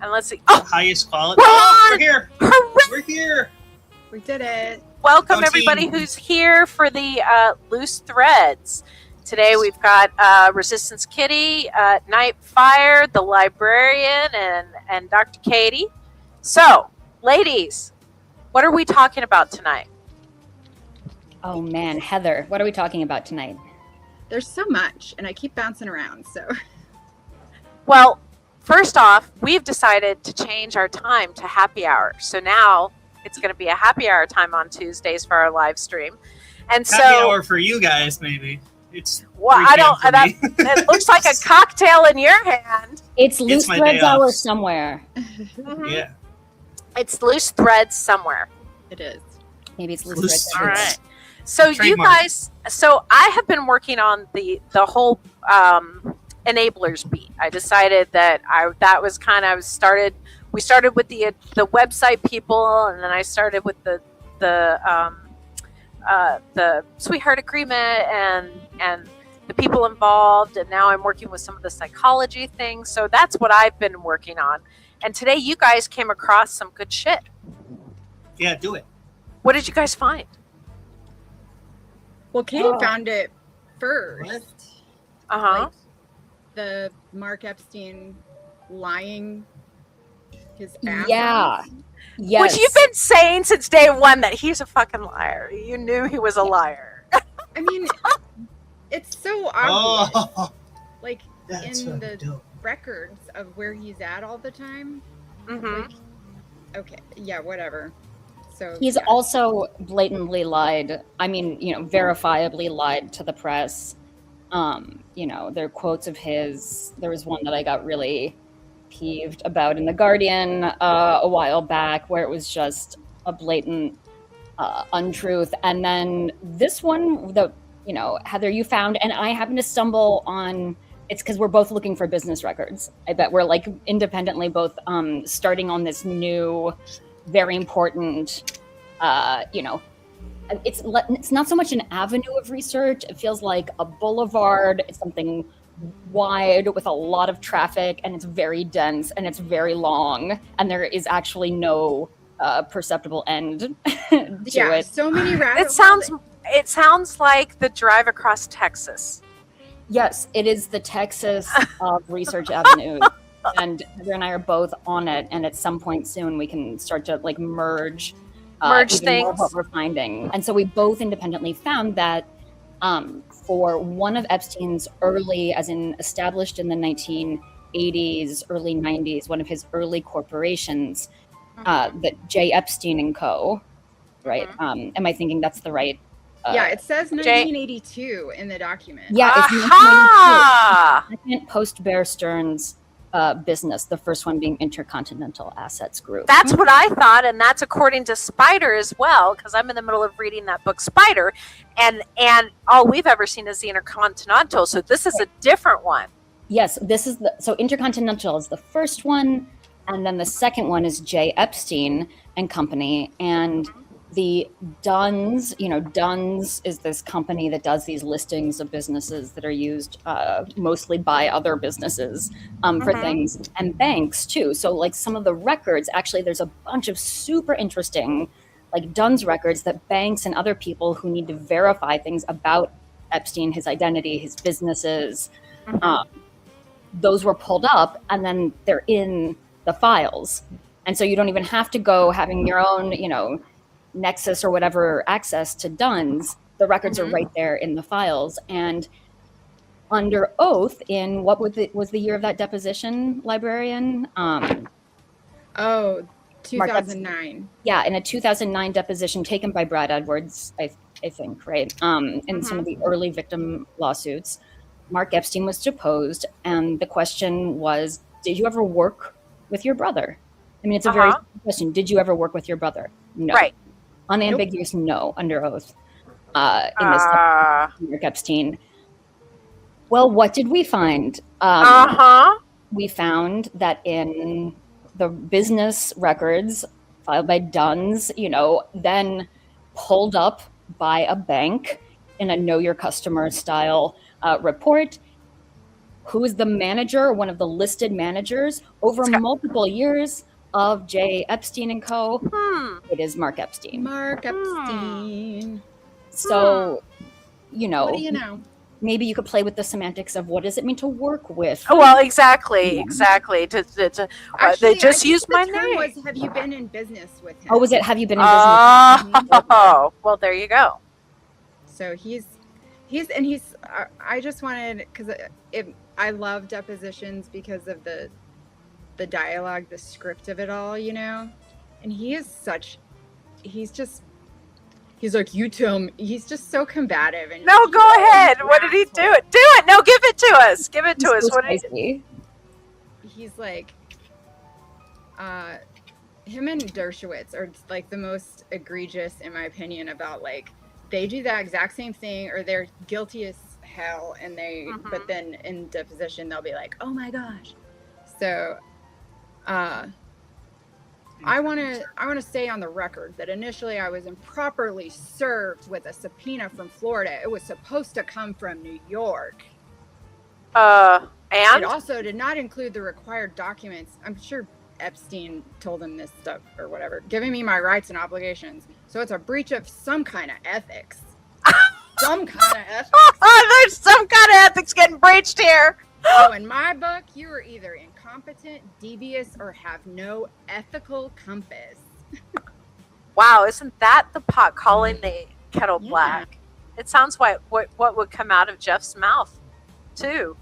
And let's see. Oh, highest quality. We're here. Hooray! We're here. We did it. Welcome Go everybody team. who's here for the Loose Threads. Today we've got Resistance Kitty, Night Fire, the Librarian, and Dr. Katie. So, ladies, what are we talking about tonight? Oh man, Heather, what are we talking about tonight? There's so much, and I keep bouncing around, so. Well, first off, we've decided to change our time to happy hour. So now it's going to be a happy hour time on Tuesdays for our live stream. And Happy so, hour for you guys, maybe. It's well, 3 I don't. p.m. That, for me. it looks like a cocktail in your hand. It's Loose my Threads day off. Hour somewhere. Mhm. Yeah. It's Loose Threads somewhere. It is. Maybe it's Loose Loose Threads. All Threads. right. So you Trademark. guys, so I have been working on the whole enablers beat. I decided that we started with the website people, and then I started with the sweetheart agreement and the people involved, and now I'm working with some of the psychology things. So that's what I've been working on. And today you guys came across some good shit. Yeah, do it. What did you guys find? Well, Katie Oh. found it first. What? Uh-huh. Like, the Mark Epstein lying his ass Yeah. off. Yes. Which you've been saying since day one that he's a fucking liar. You knew he was a liar. I mean, it's so obvious. Oh, Like, that's in so the dope. records of where he's at all the time. Mm-hmm. Like, okay, yeah, whatever. So He's yeah. also blatantly lied. I mean, verifiably lied to the press. There are quotes of his. There was one that I got really peeved about in The Guardian a while back, where it was just a blatant untruth. And then this one that, Heather, you found, and I happened to stumble on. It's because we're both looking for business records. I bet we're like independently both starting on this new, very important, it's not so much an avenue of research. It feels like a boulevard. It's something wide with a lot of traffic, and it's very dense, and it's very long, and there is actually no perceptible end to Yeah, it. so many rabbit It sounds like the drive across Texas. Yes, it is the Texas of research avenues. And Heather and I are both on it, and at some point soon we can start to merge even more of things. what we're finding. And so we both independently found that for one of Epstein's early, as in established in the 1980s, early 90s, one of his early corporations, that J. Epstein and Co. Right? Am I thinking that's the right? yeah, it says 1982 in the document. Yeah, it's Aha! 1992. Second post Bear Stearns business, the first one being Intercontinental Assets Group. That's what I thought, and that's according to Spider as well, because I'm in the middle of reading that book, Spider, and all we've ever seen is the Intercontinental, so this is a different one. Yes, this is so Intercontinental is the first one, and then the second one is J. Epstein and Company, and the Duns, Duns is this company that does these listings of businesses that are used mostly by other businesses for things, and banks too. So like some of the records, actually there's a bunch of super interesting like Duns records that banks and other people who need to verify things about Epstein, his identity, his businesses, those were pulled up and then they're in the files. And so you don't even have to go having your own, Nexus or whatever access to Duns. The records are right there in the files. And under oath in what was the year of that deposition, librarian? 2009. Yeah, in a 2009 deposition taken by Brad Edwards, I think, right? In some of the early victim lawsuits, Mark Epstein was deposed, and the question was, did you ever work with your brother? I mean, it's a very simple question. Did you ever work with your brother? No. Right. Unambiguous no, under oath, in this Mark Epstein. Well, what did we find? We found that in the business records filed by Duns, then pulled up by a bank in a know your customer style report, who is the manager, one of the listed managers over multiple years of J. Epstein and Co. It is Mark Epstein. Mark Epstein. So, What do you know? maybe you could play with the semantics of what does it mean to work with. Oh, well, exactly. Actually, They just I used think my the term name. was, have you been in business with him? Oh, was it have you been in business? Oh, well, there you go. So he's I just wanted, because I love depositions because of the dialogue, the script of it all, you know. And he's like, you tell me. He's just so combative. And No, go ahead. What did he do? Do it. No, give it to us. Give it to us. So What did spicy. he's like, him and Dershowitz are like the most egregious, in my opinion, about like, they do that exact same thing, or they're guilty as hell, and but then in deposition they'll be like, oh my gosh. So I want to say on the record that initially I was improperly served with a subpoena from Florida. It was supposed to come from New York. And? It also did not include the required documents. I'm sure Epstein told him this stuff or whatever, giving me my rights and obligations. So it's a breach of some kind of ethics. Some kind of ethics. Oh, there's some kind of ethics getting breached here. So in my book, you are either incompetent, devious, or have no ethical compass. Wow, isn't that the pot calling the kettle Yeah. black? It sounds like what would come out of Jeff's mouth, too.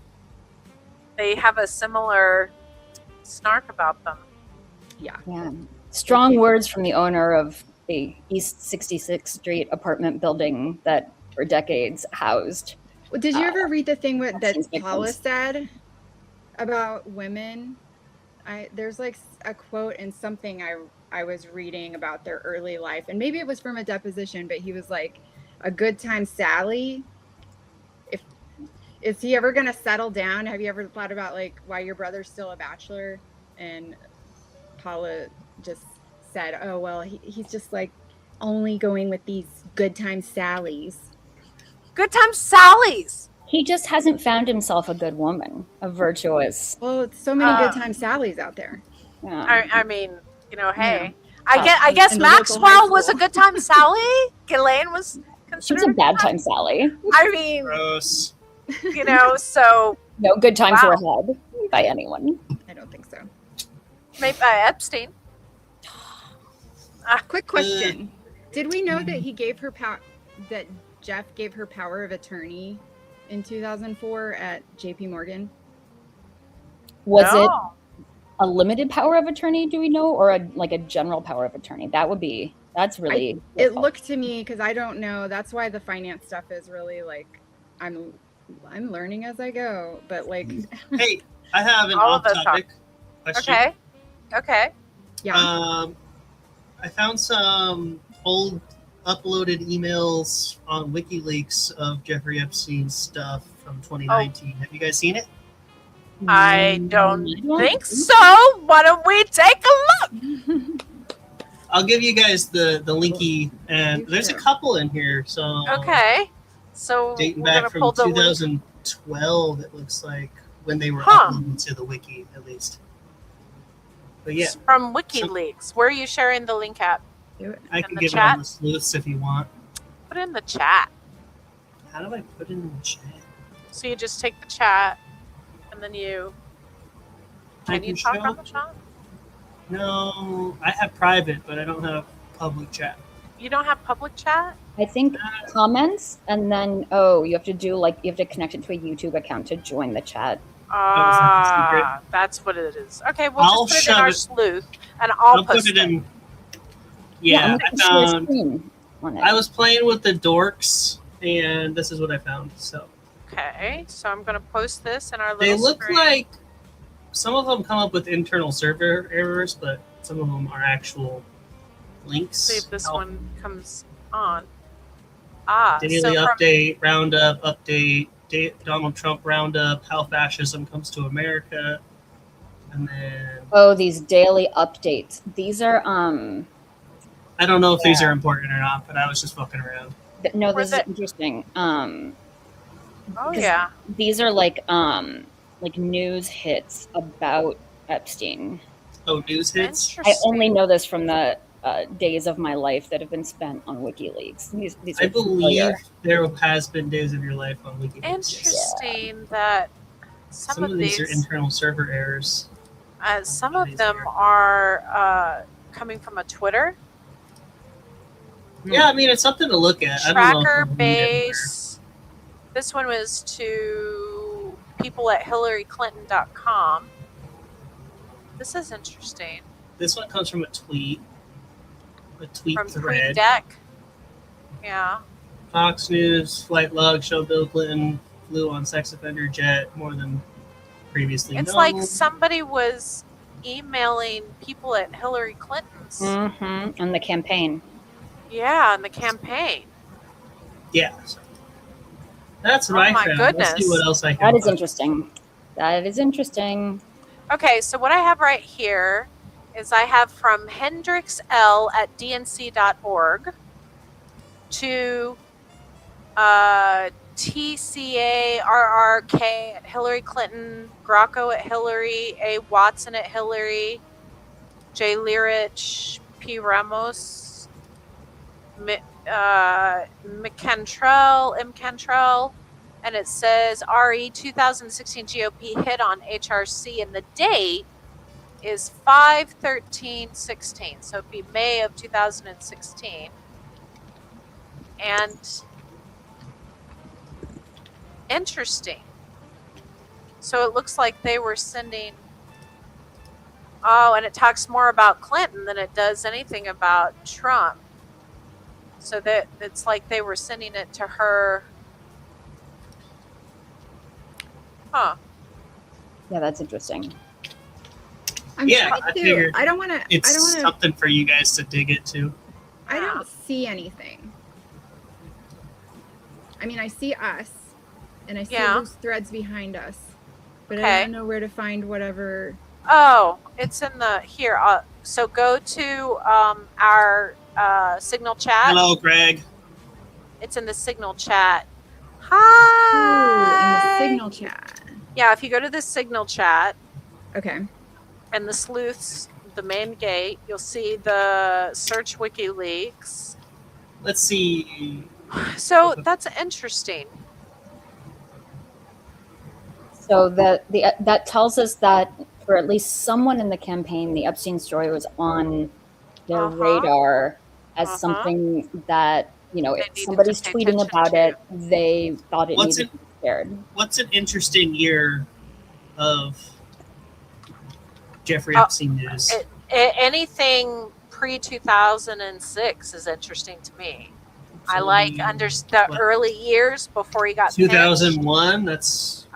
They have a similar snark about them. Yeah. Yeah. Strong words from the owner of the East 66th Street apartment building that for decades housed. Well, did you ever read the thing that Epstein's Paula victims. said about women? There's like a quote in something I was reading about their early life, and maybe it was from a deposition, but he was like, a good time Sally. Is he ever going to settle down? Have you ever thought about like why your brother's still a bachelor? And Paula just said, oh, well, he's just like only going with these good time Sallys. Good time Sally's. He just hasn't found himself a good woman, a virtuous. Well, it's so many good time Sallys out there. Yeah. I mean, hey. Yeah. I guess In the local high Maxwell was a school. good time Sally. Ghislaine was She was a considered. bad time Sally. I mean, Gross. so No good time for Wow. a head by anyone. I don't think so. maybe Epstein. Quick question. Did we know that he gave her that Jeff gave her power of attorney in 2004 at JP Morgan? Was it No. a limited power of attorney, do we know, or a general power of attorney? That's really It looked to me, because I don't know, that's why the finance stuff is really like, I'm learning as I go, but like, Hey, I have an All of us off-topic question. Okay. yeah. I found some old uploaded emails on WikiLeaks of Jeffrey Epstein's stuff from 2019. Have you guys seen it? I don't Mm, think so. Why don't we take a look? I'll give you guys the linky, and there's a couple in here. So Okay. So dating we're gonna back pull from the link. 2012, it looks like, when they were Huh. uploaded to the wiki, at least. But yeah, From WikiLeaks. Where are you sharing the link at? I in can the give chat? it on the sleuths if you want. Put it in the chat. How do I put it in the chat? So you just take the chat and then you I can you can talk show- on the chat? No, I have private, but I don't have public chat. You don't have public chat? I think comments, and then you have to connect it to a YouTube account to join the chat. That's what it is. Okay, we'll I'll just put it in shove our it- sleuth and I'll put post it in. and Yeah, we I can share a found. screen on it. I was playing with the dorks, and this is what I found. So Okay, so I'm gonna post this in our little they look screen. like some of them come up with internal server errors, but some of them are actual links. See if this Oh, one comes on. Daily so from, update, roundup, update, Donald Trump roundup, how fascism comes to America, and then These daily updates. These are I don't know if these are important or not, but I was just fucking around. no, Where's this is it? interesting. oh 'cause yeah. These are like like news hits about Epstein. Oh, news hits. I Interesting. only know this from the days of my life that have been spent on WikiLeaks. These I are believe familiar. there has been days of your life on WikiLeaks. Interesting that Some of these are internal server errors. some of them are coming from a Twitter Yeah, I mean, it's something to look at. I don't know if tracker we'll read it. base. This one was to people at HillaryClinton.com. This is interesting. This one comes from a tweet From thread. TweetDeck. Yeah. Fox News flight log show Bill Clinton flew on sex offender jet more than previously It's known. like somebody was emailing people at Hillary Clinton's. And the campaign. Yeah, in the campaign. Yeah. So that's what Oh I my found. Let's goodness. see what else I can That is find. interesting. That is interesting. Okay, so what I have right here is I have from Hendrix L at dnc.org to TCARRK at Hillary Clinton, Grocco at Hillary, A. Watson at Hillary, J. Lirich, P. Ramos, McCantrell, M. Cantrell, and it says RE 2016 GOP hit on HRC, and the date is 5/13/16, so it'd be May of 2016. And interesting. So it looks like they were sending. Oh, and it talks more about Clinton than it does anything about Trump. So that it's like they were sending it to her. Huh. Yeah, that's interesting. I'm Yeah, trying I to. figured I don't want to. It's something for you guys to dig into. I don't see anything. I mean, I see us, and I see Yeah. loose threads behind us, but Okay. I don't know where to find whatever. Oh, it's in the here. So go to our Signal chat. Hello, Greg. It's in the Signal chat. Ooh, Hi. in the Signal chat. Yeah, if you go to the Signal chat Okay. and the sleuths, the main gate, you'll see the search WikiLeaks. Let's see. So that's interesting. So that tells us that for at least someone in the campaign, the Epstein story was on their radar as something that, you know, They if needed somebody's to pay tweeting attention about to. it, they thought it What's needed to be shared. What's an interesting year of Jeffrey Epstein news? Anything pre 2006 is interesting to me. I like the early years before he got 2001. That's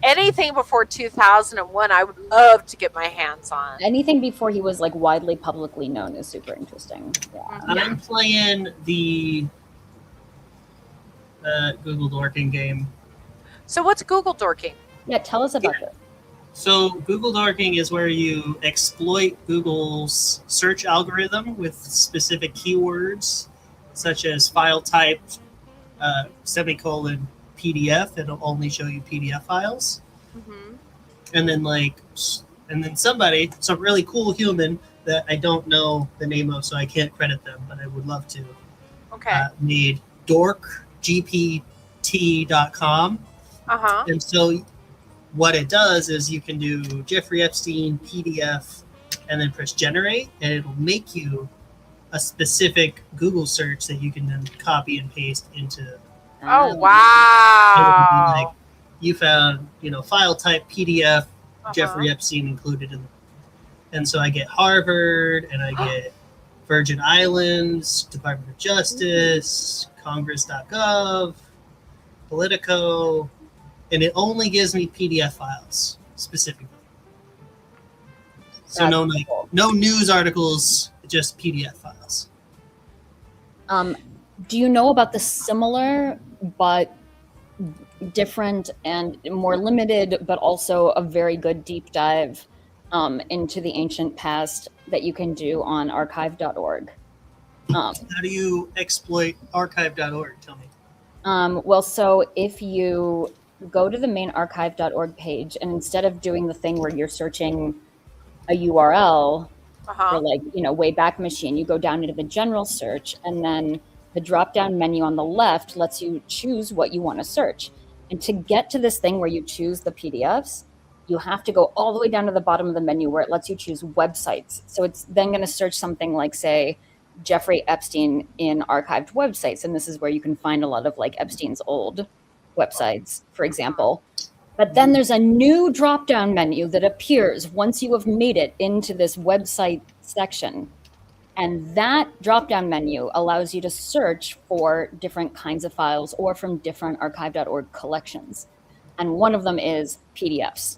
anything before 2001, I would love to get my hands on. Anything before he was like widely publicly known is super interesting. Yeah. I'm playing the Google Dorking game. So what's Google Dorking? Yeah, tell us about this. So Google Dorking is where you exploit Google's search algorithm with specific keywords, such as file type, semicolon, PDF. It'll only show you PDF files. Mm-hmm. And then somebody, some really cool human that I don't know the name of, so I can't credit them, but I would love to, made dorkgpt.com. And so what it does is you can do Jeffrey Epstein PDF and then press generate, and it'll make you a specific Google search that you can then copy and paste into. Oh, wow. Like you found, file type PDF, Jeffrey Epstein included in. And so I get Harvard, and I get Virgin Islands, Department of Justice, Congress.gov, Politico, and it only gives me PDF files specifically. So no news articles, just PDF files. Do you know about the similar but different and more limited, but also a very good deep dive into the ancient past that you can do on archive.org? How do you exploit archive.org? Tell me. Well, so if you go to the main archive.org page, and instead of doing the thing where you're searching a URL Uh-huh. or like, Wayback Machine, you go down into the general search, and then the drop-down menu on the left lets you choose what you want to search. And to get to this thing where you choose the PDFs, you have to go all the way down to the bottom of the menu where it lets you choose websites. So it's then going to search something like, say, Jeffrey Epstein in archived websites. And this is where you can find a lot of like Epstein's old websites, for example. But then there's a new drop-down menu that appears once you have made it into this website section. And that drop-down menu allows you to search for different kinds of files or from different archive.org collections. And one of them is PDFs,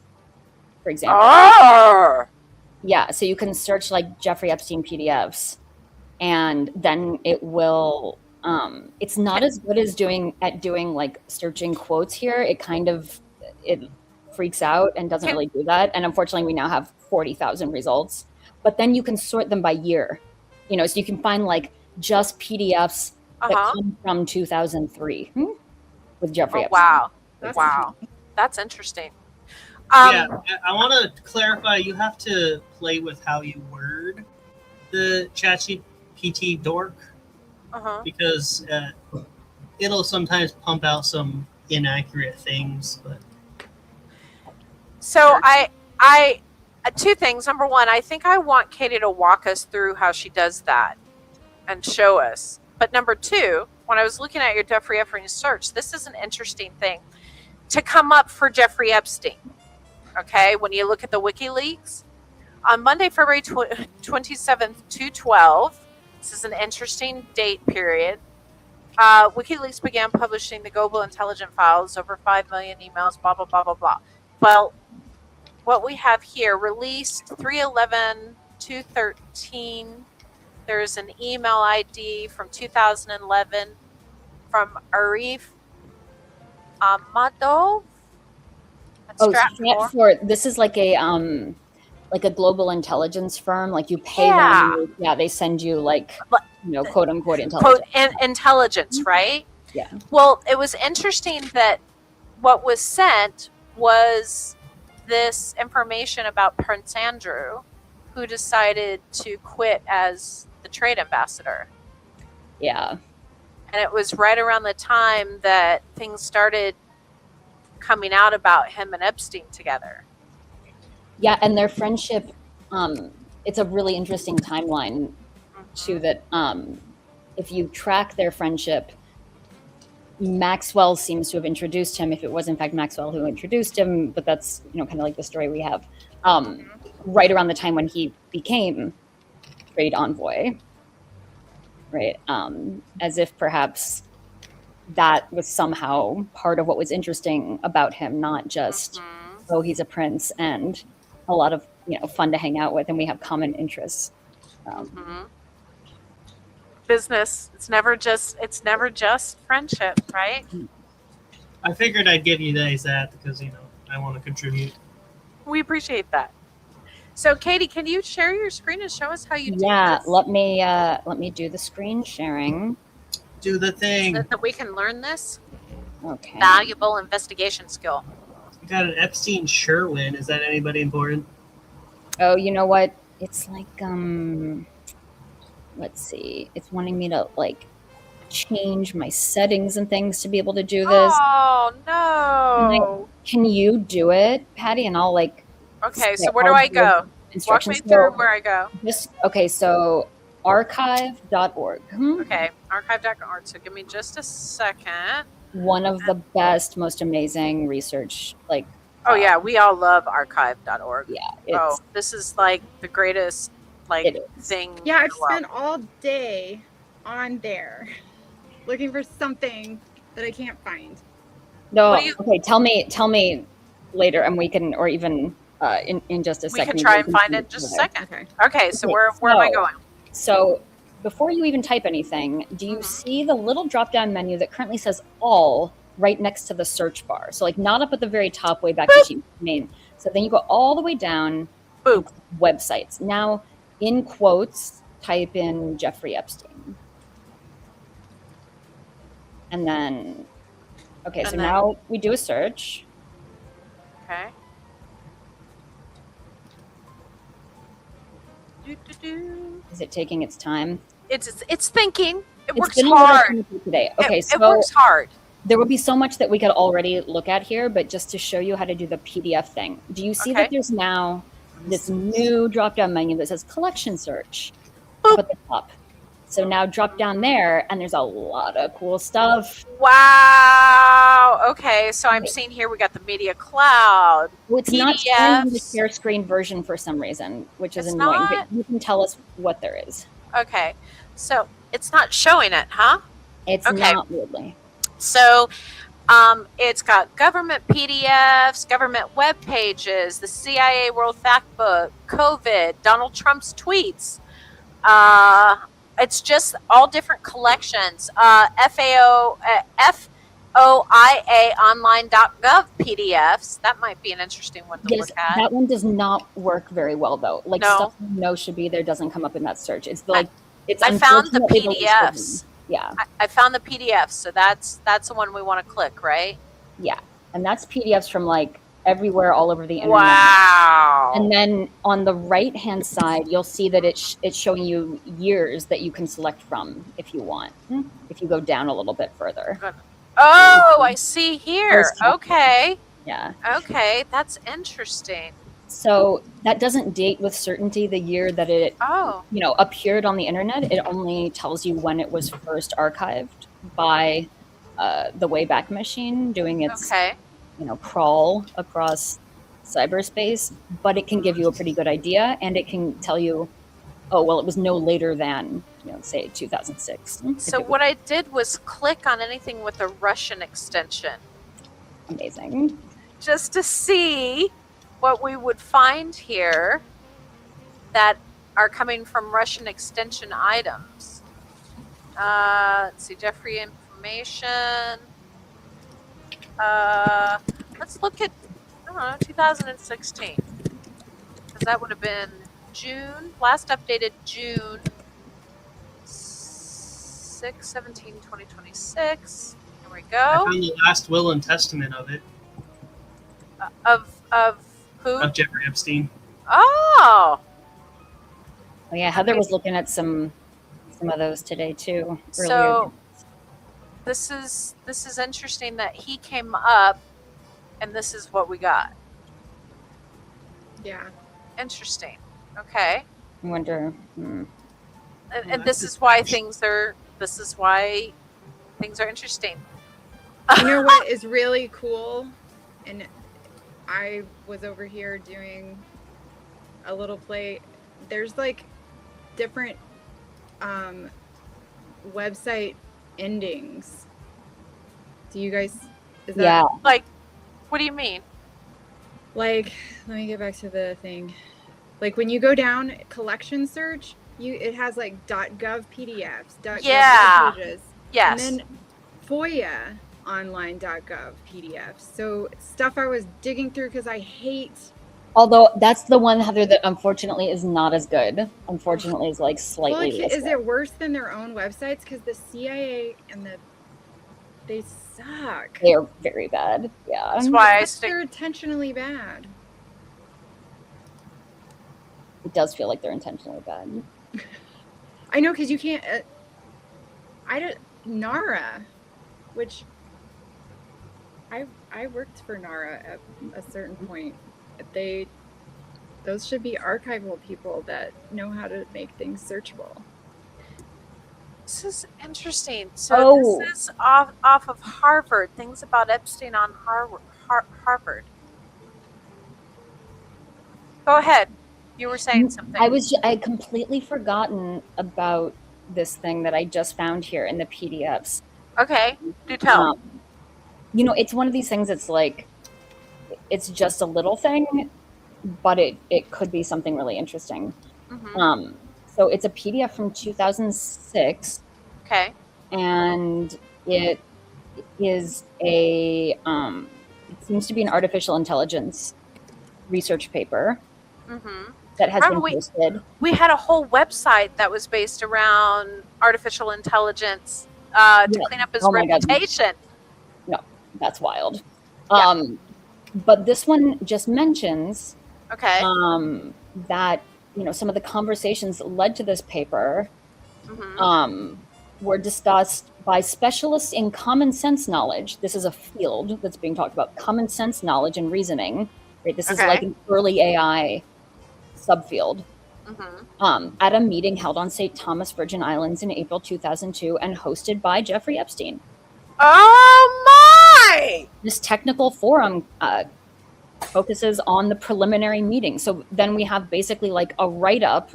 for example. Oh! Yeah, so you can search like Jeffrey Epstein PDFs, and then it will, it's not as good as doing like searching quotes here. It freaks out and doesn't really do that. And unfortunately, we now have 40,000 results. But then you can sort them by year. So you can find like just PDFs that come from 2003 with Jeffrey Epstein. Wow. Wow. That's interesting. Yeah, I want to clarify, you have to play with how you word the ChatGPT dork, because it'll sometimes pump out some inaccurate things. But so I two things. Number one, I think I want Katie to walk us through how she does that and show us. But number two, when I was looking at your Jeffrey Epstein search, this is an interesting thing to come up for Jeffrey Epstein. Okay, when you look at the WikiLeaks, on Monday, February 27th, 2012, this is an interesting date period, WikiLeaks began publishing the global intelligence files, over 5 million emails, blah, blah, blah, blah, blah. Well, what we have here, released 3/11/2013, there's an email ID from 2011 from Arif Ahmadov. Stratfor. This is like a global intelligence firm. Like you pay them. Yeah, they send you like, quote unquote intelligence. Intelligence, right? Yeah. Well, it was interesting that what was sent was this information about Prince Andrew, who decided to quit as the trade ambassador. Yeah. And it was right around the time that things started coming out about him and Epstein together. Yeah, and their friendship, it's a really interesting timeline too, that if you track their friendship, Maxwell seems to have introduced him, if it was in fact Maxwell who introduced him, but that's kind of like the story we have, right around the time when he became trade envoy, right? As if perhaps that was somehow part of what was interesting about him, not just, oh, he's a prince and a lot of, fun to hang out with, and we have common interests. Business, it's never just friendship, right? I figured I'd give you guys that because, I want to contribute. We appreciate that. So, Katie, can you share your screen and show us how you do this? Yeah, let me do the screen sharing. Do the thing. So that we can learn this Okay. valuable investigation skill. We got an Epstein Sherwin. Is that anybody important? Oh, you know what? It's like, let's see. It's wanting me to like change my settings and things to be able to do this. Oh no! Can you do it, Patty? And I'll like. Okay, so where do I go? Walk me through where I go. So archive.org. Okay, archive.org. So give me just a second. One of the best, most amazing research, like. Oh yeah, we all love archive.org. Yeah. This is like the greatest thing. Yeah, I've spent all day on there looking for something that I can't find. No, okay. Tell me later, and we can, or even in just a second. We can try and find it in just a second. Okay. So where am I going? So before you even type anything, do you see the little drop-down menu that currently says all right next to the search bar? So like not up at the very top, way back to main. So then you go all the way down. Boom. Websites. Now, in quotes, type in Jeffrey Epstein. And then, Okay, so And then- now we do a search. Okay. Do. Is it taking its time? It's thinking. It It's works been a little hard. finicky today. Okay, It works hard. there would be so much that we could already look at here, but just to show you how to do the PDF thing. Do you see Okay. that there's now this new drop-down menu that says collection search Boop. up at the top? So now drop down there, and there's a lot of cool stuff. Wow. Okay, so I'm seeing here we got the media cloud. Well, it's not showing you the PDFs. share screen version for some reason, which is It's annoying. not? But you can tell us what there is. Okay, so it's not showing it, huh? It's Okay. not weirdly. So it's got government PDFs, government web pages, the CIA World Factbook, COVID, Donald Trump's tweets. It's just all different collections. FOIA online.gov PDFs. That might be an interesting one to Yes, look at. that one does not work very well though. Like No. stuff you know should be there doesn't come up in that search. It's like it's I found the unfortunately least PDFs. one. Yeah, I found the PDFs, so that's the one we want to click, right? yeah, and that's PDFs from like everywhere, all over the internet. Wow. And then on the right hand side, you'll see that it's showing you years that you can select from if you want. If you go down a little bit further, Oh, I see here. Those top- Okay. yeah. Okay, that's interesting. So that doesn't date with certainty the year that it Oh, appeared on the internet. It only tells you when it was first archived by the Wayback Machine doing its okay. crawl across cyberspace, but it can give you a pretty good idea, and it can tell you, oh well, it was no later than say 2006. So what I did was click on anything with a Russian extension Amazing. just to see what we would find here that are coming from Russian extension items. Let's see, Jeffrey information. Let's look at, I don't know, 2016. Because that would have been June, last updated June 2026. Here we I go. found the last will and testament of it, Of who? of Jeffrey Epstein. Oh, Oh yeah, Heather was looking at some of those today too. Earlier. so this is interesting that he came up, and this is what we got. Yeah. Interesting. Okay, I wonder. and that's this is why things are. This is why things are interesting. You know what is really cool? And I was over here doing a little play. There's like different website endings. Do you guys? Is that Yeah, Like, what do you mean? like? Let me get back to the thing. Like when you go down collection search, it has like .gov PDFs, .gov Yeah. web pages, Yes. and then FOIA online.gov PDFs. So stuff I was digging through because I hate. although that's the one, Heather, that unfortunately is not as good. Unfortunately, is like Well, slightly. like, less is good. it worse than their own websites? Because the CIA and they suck. They are very bad. Yeah. That's why I Unless stick. they're intentionally bad. It does feel like they're intentionally bad. I know because you can't. I don't NARA, which I worked for NARA at a certain point. Those should be archival people that know how to make things searchable. This is interesting. So Oh. this is off of Harvard. Things about Epstein on Harvard. Go ahead. You were saying something. I had completely forgotten about this thing that I just found here in the PDFs. Okay. Do tell. It's one of these things that's like, it's just a little thing, but it could be something really interesting. Mhm. So it's a PDF from 2006, Okay. and it is it seems to be an artificial intelligence research paper Mm-hmm. that has Remember been posted. We had a whole website that was based around artificial intelligence to Yeah. clean up his Oh my God. reputation. that's wild. Yeah. But this one just mentions Okay. that, you know, some of the conversations that led to this paper were discussed by specialists in common sense knowledge. This is a field that's being talked about, common sense knowledge and reasoning. Right? This is like an early AI subfield. At a meeting held on St. Thomas, Virgin Islands in April 2002 and hosted by Jeffrey Epstein. Oh my! This technical forum focuses on the preliminary meeting. So then we have basically like a write-up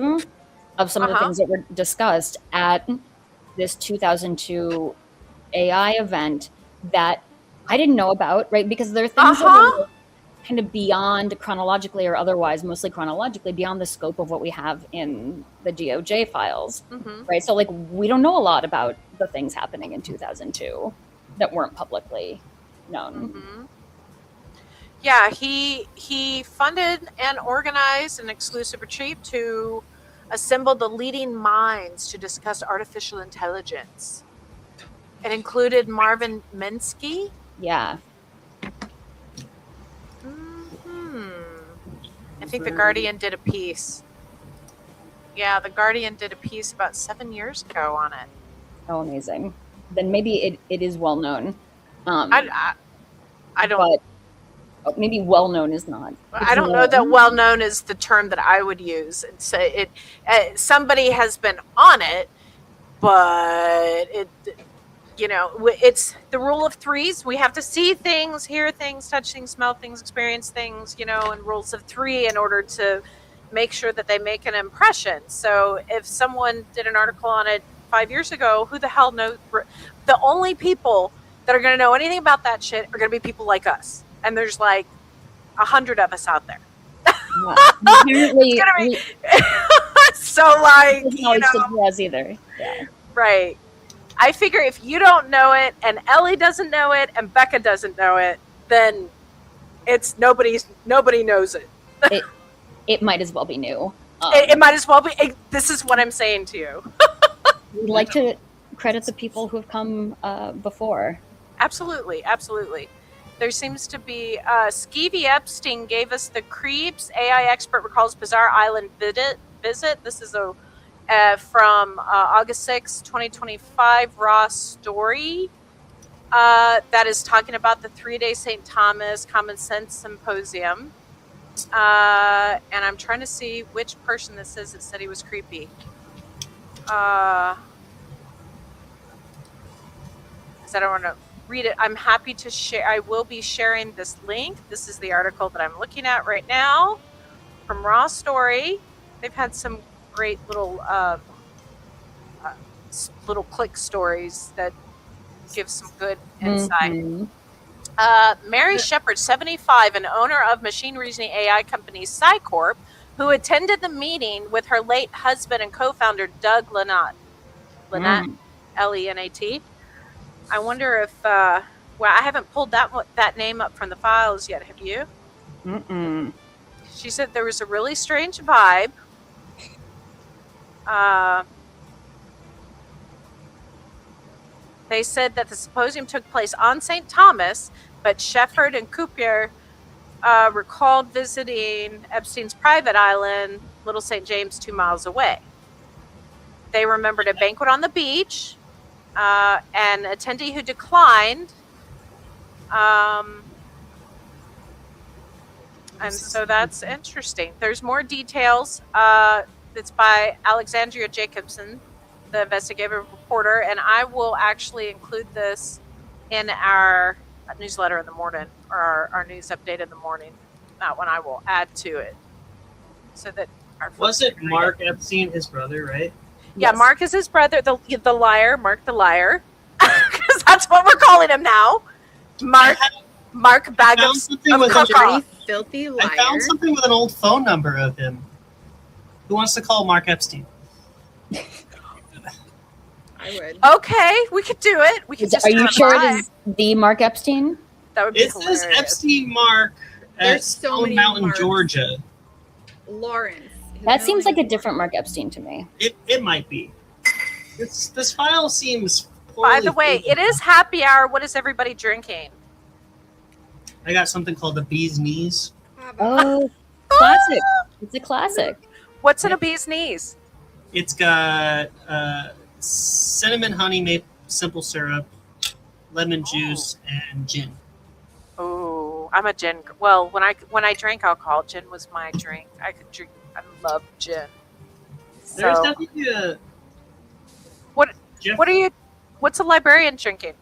of some of the things that were discussed at this 2002 AI event that I didn't know about, right? Because there are things that are kind of beyond chronologically or otherwise, mostly chronologically, beyond the scope of what we have in the DOJ files, right? So like we don't know a lot about the things happening in 2002 that weren't publicly known. Yeah, he funded and organized an exclusive retreat to assemble the leading minds to discuss artificial intelligence. It included Marvin Minsky. Yeah. I think The Guardian did a piece. Yeah, The Guardian did a piece about 7 years ago on it. Oh, amazing. Then maybe it is well known. I don't. But maybe well known is not. I don't know that well known is the term that I would use. It's somebody has been on it, but it's the rule of threes. We have to see things, hear things, touch things, smell things, experience things, and rules of three in order to make sure that they make an impression. So if someone did an article on it 5 years ago, who the hell knows? The only people that are going to know anything about that shit are going to be people like us. And there's like 100 of us out there. Yeah. Apparently, it's gonna be so like either. Yeah. Right. I figure if you don't know it, and Ellie doesn't know it, and Becca doesn't know it, then it's nobody knows it. It might as well be new. It might as well be. This is what I'm saying to you. We'd like to credit the people who have come before. Absolutely. There seems to be Skeevy Epstein gave us the creeps. AI expert recalls bizarre island visit. This is from August 6, 2025, Raw Story. That is talking about the 3-day St. Thomas Common Sense Symposium. And I'm trying to see which person this is that said he was creepy. Because I don't want to read it. I'm happy to share. I will be sharing this link. This is the article that I'm looking at right now from Raw Story. They've had some great little click stories that give some good insight. Mary Shepard, 75, an owner of machine reasoning AI company Psycorp, who attended the meeting with her late husband and co-founder Doug Lenat, Lenat. I wonder if, I haven't pulled that name up from the files yet. Have you? She said there was a really strange vibe. They said that the symposium took place on St. Thomas, but Shepard and Coupier recalled visiting Epstein's private island, Little St. James, 2 miles away. They remembered a banquet on the beach, an attendee who declined. And so that's interesting. There's more details. It's by Alexandria Jacobson, the investigative reporter, and I will actually include this in our newsletter in the morning, or our news update in the morning. That one I will add to it, so that was it Mark Epstein, his brother, right? Yeah, Yes. Mark is his brother, the liar, Mark the liar, because that's what we're calling him now. Mark bag of caca. Filthy liar. I found something with an old phone number of him. Who wants to call Mark Epstein? I would. Okay, we could do it. We could just Are you have sure live. it is the Mark Epstein? That would be It says hilarious. Epstein Mark at There's so Stone many Mountain, Marks. Georgia. Lawrence. That seems like a different Mark Epstein to me. It might be. This file seems. By the way, it is happy hour. What is everybody drinking? I got something called the bee's knees. Oh, classic. It's a classic. What's in a bee's knees? It's got cinnamon, honey, simple syrup, lemon juice, and gin. Oh, I'm a gin. Well, when I drank alcohol, gin was my drink. I could drink. I love gin. There's So, definitely a. What- Jeff, what are you? What's a librarian drinking?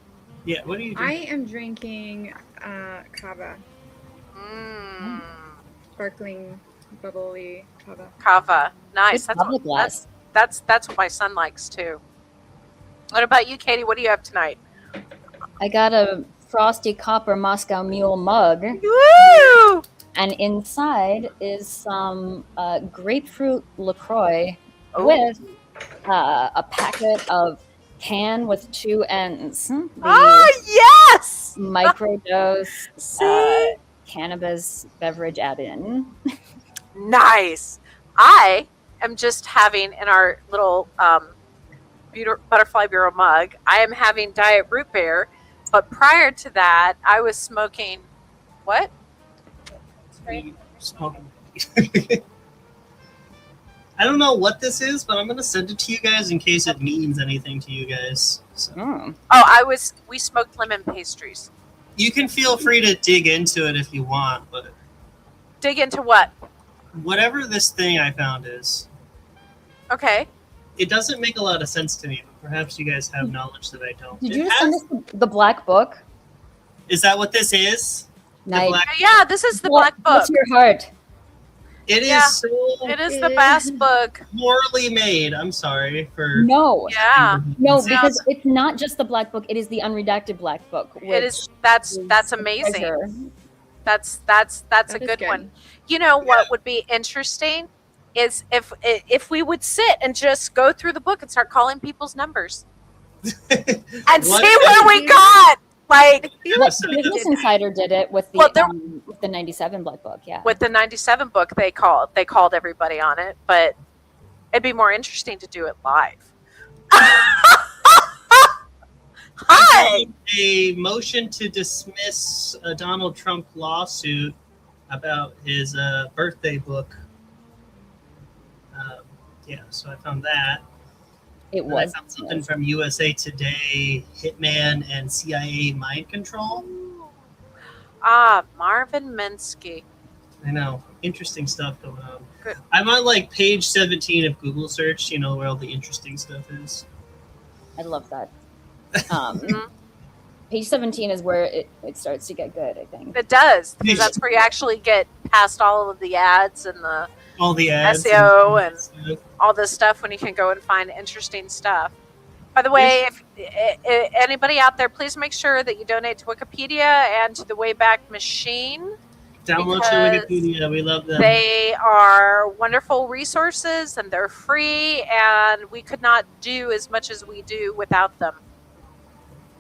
Yeah, what are you I doing? am drinking kava, Mm, sparkling, bubbly kava. kava. Nice. Good public glass. That's what my son likes too. What about you, Katie? What do you have tonight? I got a frosty copper Moscow Mule mug, Woo! and inside is some grapefruit LaCroix Oh. with a packet of can with 2 ends. The Oh yes! microdose See? cannabis beverage add-in. Nice. I am just having in our little butterfly bureau mug. I am having diet root beer, but prior to that, I was smoking. What? Smoking. I don't know what this is, but I'm gonna send it to you guys in case it means anything to you guys. So Mm. Oh, we smoked lemon pastries. you can feel free to dig into it if you want, but Dig into what? whatever this thing I found is, Okay. it doesn't make a lot of sense to me. But perhaps you guys have knowledge that I don't. Did It you just send has- us the black book? Is that what this is? The Nice. black. Yeah, this is the What- black book. What's your heart? It is Yeah. so It is the best book. poorly made. I'm sorry for. No. Yeah. No, Sounds- because it's not just the black book; it is the unredacted black book. It is. That's is amazing. treasure. That's a That is good one. You know what would be interesting is if we would sit and just go through the book and start calling people's numbers and What- see where we got. Like Well, Episode. Business Insider did it with the Well, there- with the '97 black book. Yeah. with the 97 book, they called everybody on it, but it'd be more interesting to do it live. Hi. A motion to dismiss a Donald Trump lawsuit about his birthday book. Yeah, so I found that. It And I was. found something from USA Today, Hitman and CIA mind control. Marvin Minsky. I know, interesting stuff going on. Good. I'm on like page 17 of Google search, you know, where all the interesting stuff is. I love that. Mhm. Page 17 is where it starts to get good. I think. It does, because that's where you actually get past all of the ads and All the ads. SEO and stuff. all this stuff when you can go and find interesting stuff. By the way, if anybody out there, please make sure that you donate to Wikipedia and to the Wayback Machine. Download to because Wikipedia. We love them. They are wonderful resources and they're free, and we could not do as much as we do without them.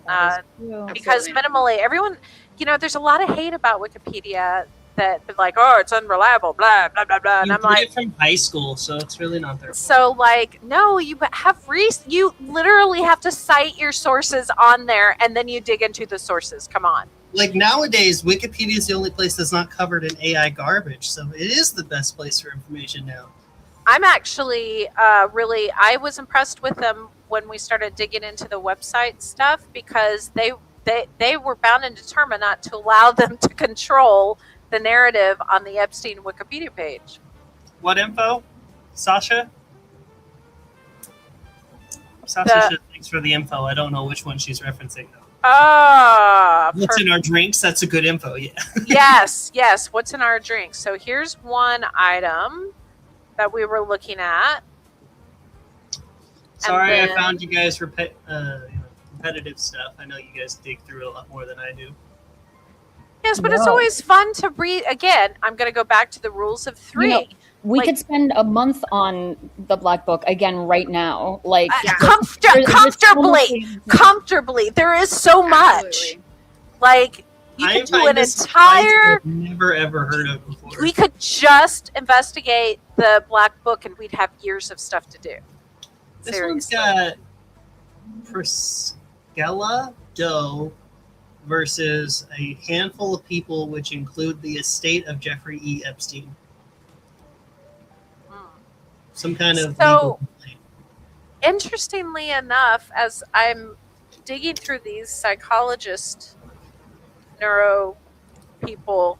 That is true. Because Absolutely. minimally, everyone, there's a lot of hate about Wikipedia that like, oh, it's unreliable, blah, blah, blah, blah. And You I'm did like, it from high school, so it's really not their fault. so like, no, you you literally have to cite your sources on there and then you dig into the sources. Come on. Like nowadays, Wikipedia is the only place that's not covered in AI garbage, so it is the best place for information now. I'm actually I was impressed with them when we started digging into the website stuff, because they were bound and determined not to allow them to control the narrative on the Epstein Wikipedia page. What info? Sasha? Sasha The- said thanks for the info. I don't know which one she's referencing though. What's in our drinks? That's a good info, yeah. yes. What's in our drink? So here's one item that we were looking at. Sorry, then- I found you guys for competitive stuff. I know you guys dig through it a lot more than I do. Yes, but it's No. always fun to read. Again, I'm going to go back to the rules of three. You know, We Like- could spend a month on the black book again right now. Like Yeah. there's so much- Comfortably. There is so much. Absolutely. Like, you I could do find an this entire. I've never ever heard of before. We could just investigate the black book and we'd have years of stuff to do. This one's Seriously. got Priscilla Doe versus a handful of people, which include the estate of Jeffrey E. Epstein. Some kind of legal complaint. Interestingly enough, as I'm digging through these psychologist neuro people,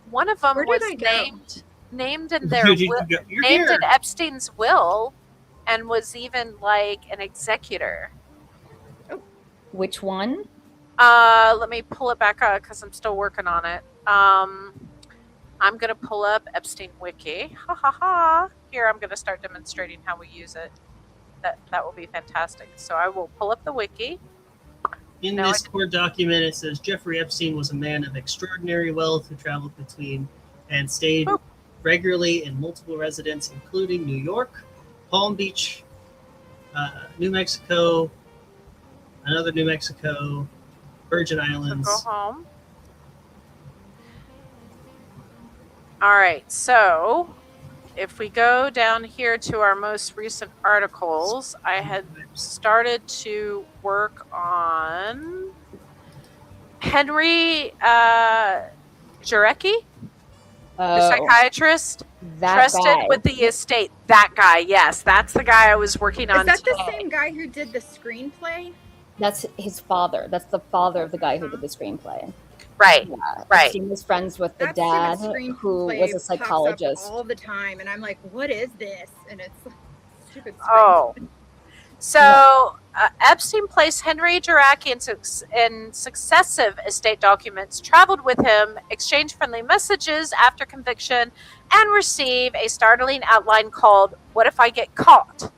one of them Where was did I go? named in their You're named here. in Epstein's will, and was even like an executor. Which one? Let me pull it back up because I'm still working on it. I'm gonna pull up Epstein Wiki. Ha ha ha! Here, I'm gonna start demonstrating how we use it. That will be fantastic. So I will pull up the wiki. In this court document, it says Jeffrey Epstein was a man of extraordinary wealth who traveled between and stayed regularly in multiple residences, including New York, Palm Beach, New Mexico, another New Mexico, Virgin Islands. So go home. All right. So if we go down here to our most recent articles, I had started to work on Henry Jarecki, the psychiatrist, trusted with the estate. That guy, yes, that's the guy I was working on. Is that today. the same guy who did the screenplay? That's his father. That's the father of the guy who did the screenplay. Right, right. Epstein was friends with the That dad, stupid who screenplay was a pops up psychologist. all the time, and I'm like, "What is this?" And it's stupid. Oh, so Epstein placed Henry Jarecki in successive estate documents, traveled with him, exchanged friendly messages after conviction, and received a startling outline called "What If I Get Caught?"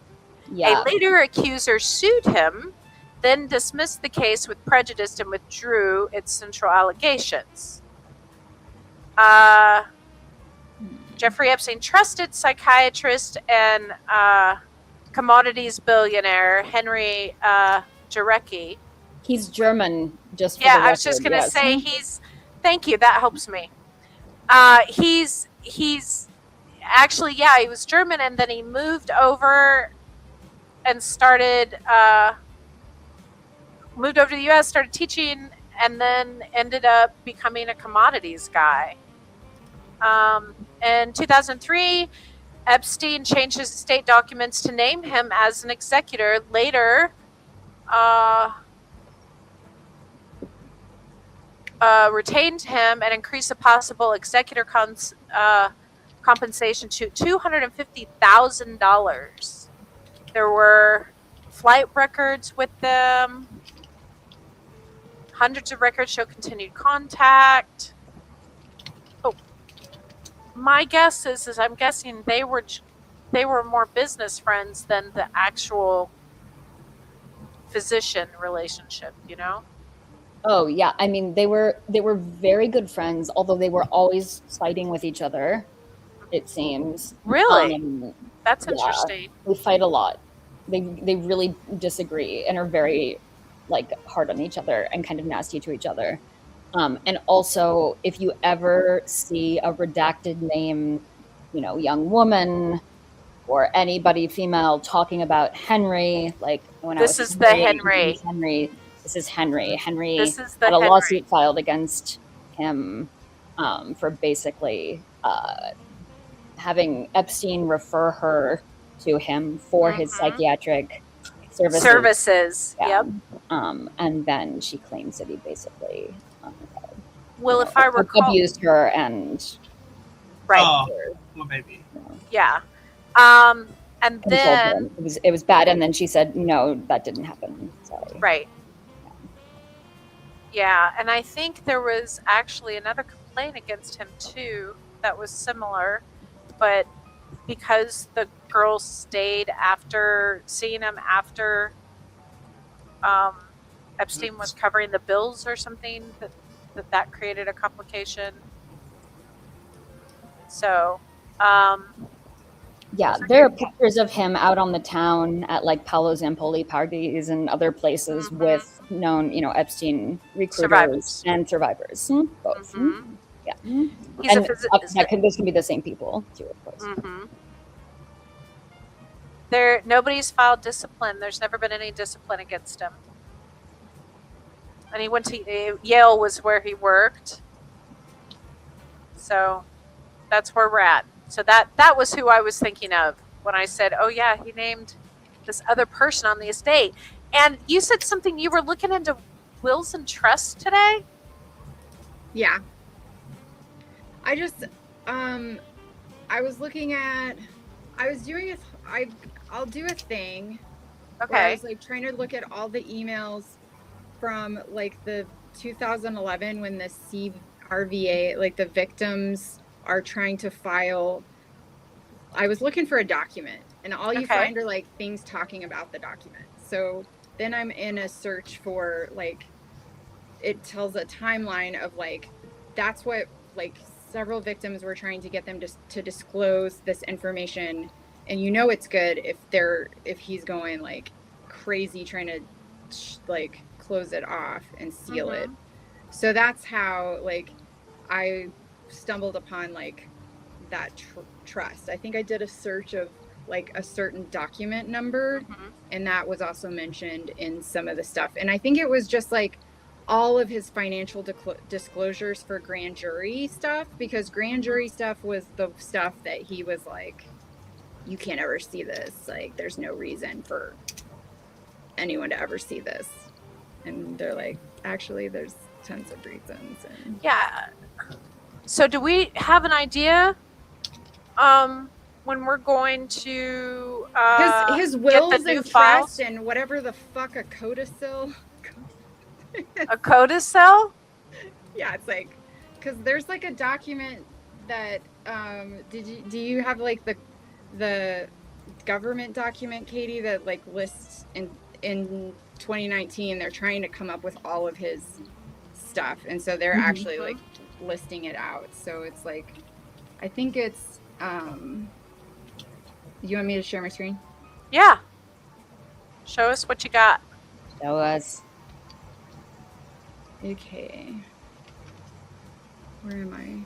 Yeah. A later accuser sued him, then dismissed the case with prejudice and withdrew its central allegations. Jeffrey Epstein trusted psychiatrist and commodities billionaire Henry Jarecki. He's German, just for the Yeah, record. I was just going to yes. say he's. Thank you. That helps me. He's actually, yeah, he was German, and then he moved over and started moved over to the U.S., started teaching, and then ended up becoming a commodities guy. In 2003, Epstein changed his estate documents to name him as an executor. Later, retained him and increased the possible executor compensation to $250,000. There were flight records with them. Hundreds of records show continued contact. Oh, my guess is I'm guessing they were more business friends than the actual physician relationship, you know? Oh yeah, I mean they were very good friends, although they were always fighting with each other. It seems. Really? That's interesting. They fight a lot. They really disagree and are very like hard on each other and kind of nasty to each other. And also, if you ever see a redacted name, you know, young woman or anybody female talking about Henry, like when this I was is the Henry. This is Henry. Henry This is the had a Henry. lawsuit filed against him for basically having Epstein refer her to him for his psychiatric services. Yeah. Yep. And then she claims that he basically well, if I recall, abused her and right. Oh, well, maybe. Yeah. And then it was bad, and then she said, "No, that didn't happen." Sorry. Right. Yeah, and I think there was actually another complaint against him too that was similar, but because the girl stayed after seeing him after Epstein was covering the bills or something, that created a complication. So, yeah, there are pictures of him out on the town at like Paolo Zampoli parties and other places with known, you know, Epstein recruiters and survivors, both. Yeah, he's and a this can be the same people too, of course. Nobody's filed discipline. There's never been any discipline against him. and he went to Yale was where he worked. So that's where we're at. So that was who I was thinking of when I said, oh yeah, he named this other person on the estate. And you said something, you were looking into wills and trusts today? Yeah. I just, I was looking at, I was doing I'll do a thing. Where I Okay. was like trying to look at all the emails from like the 2011 when the CRVA, like the victims are trying to file. I was looking for a document, and all you Okay. find are like things talking about the document. So then I'm in a search for like, it tells a timeline of like, that's what like several victims were trying to get them to disclose this information. And you know it's good if he's going like crazy trying to like close it off and seal it. So that's how like I stumbled upon like that trust. I think I did a search of like a certain document number, and that was also mentioned in some of the stuff. And I think it was just like all of his financial disclosures for grand jury stuff, because grand jury stuff was the stuff that he was like, you can't ever see this. Like, there's no reason for anyone to ever see this. And they're like, actually, there's tons of reasons. And Yeah. So do we have an idea when we're going to his wills get the new and files? trust and whatever the fuck a codicil. A codicil? Yeah, it's like, because there's like a document that do you have like the government document, Katie, that like lists in 2019 they're trying to come up with all of his stuff, and so they're actually like listing it out. So it's like, I think it's you want me to share my screen? Yeah. Show us what you got. Show us. Okay. Where am I?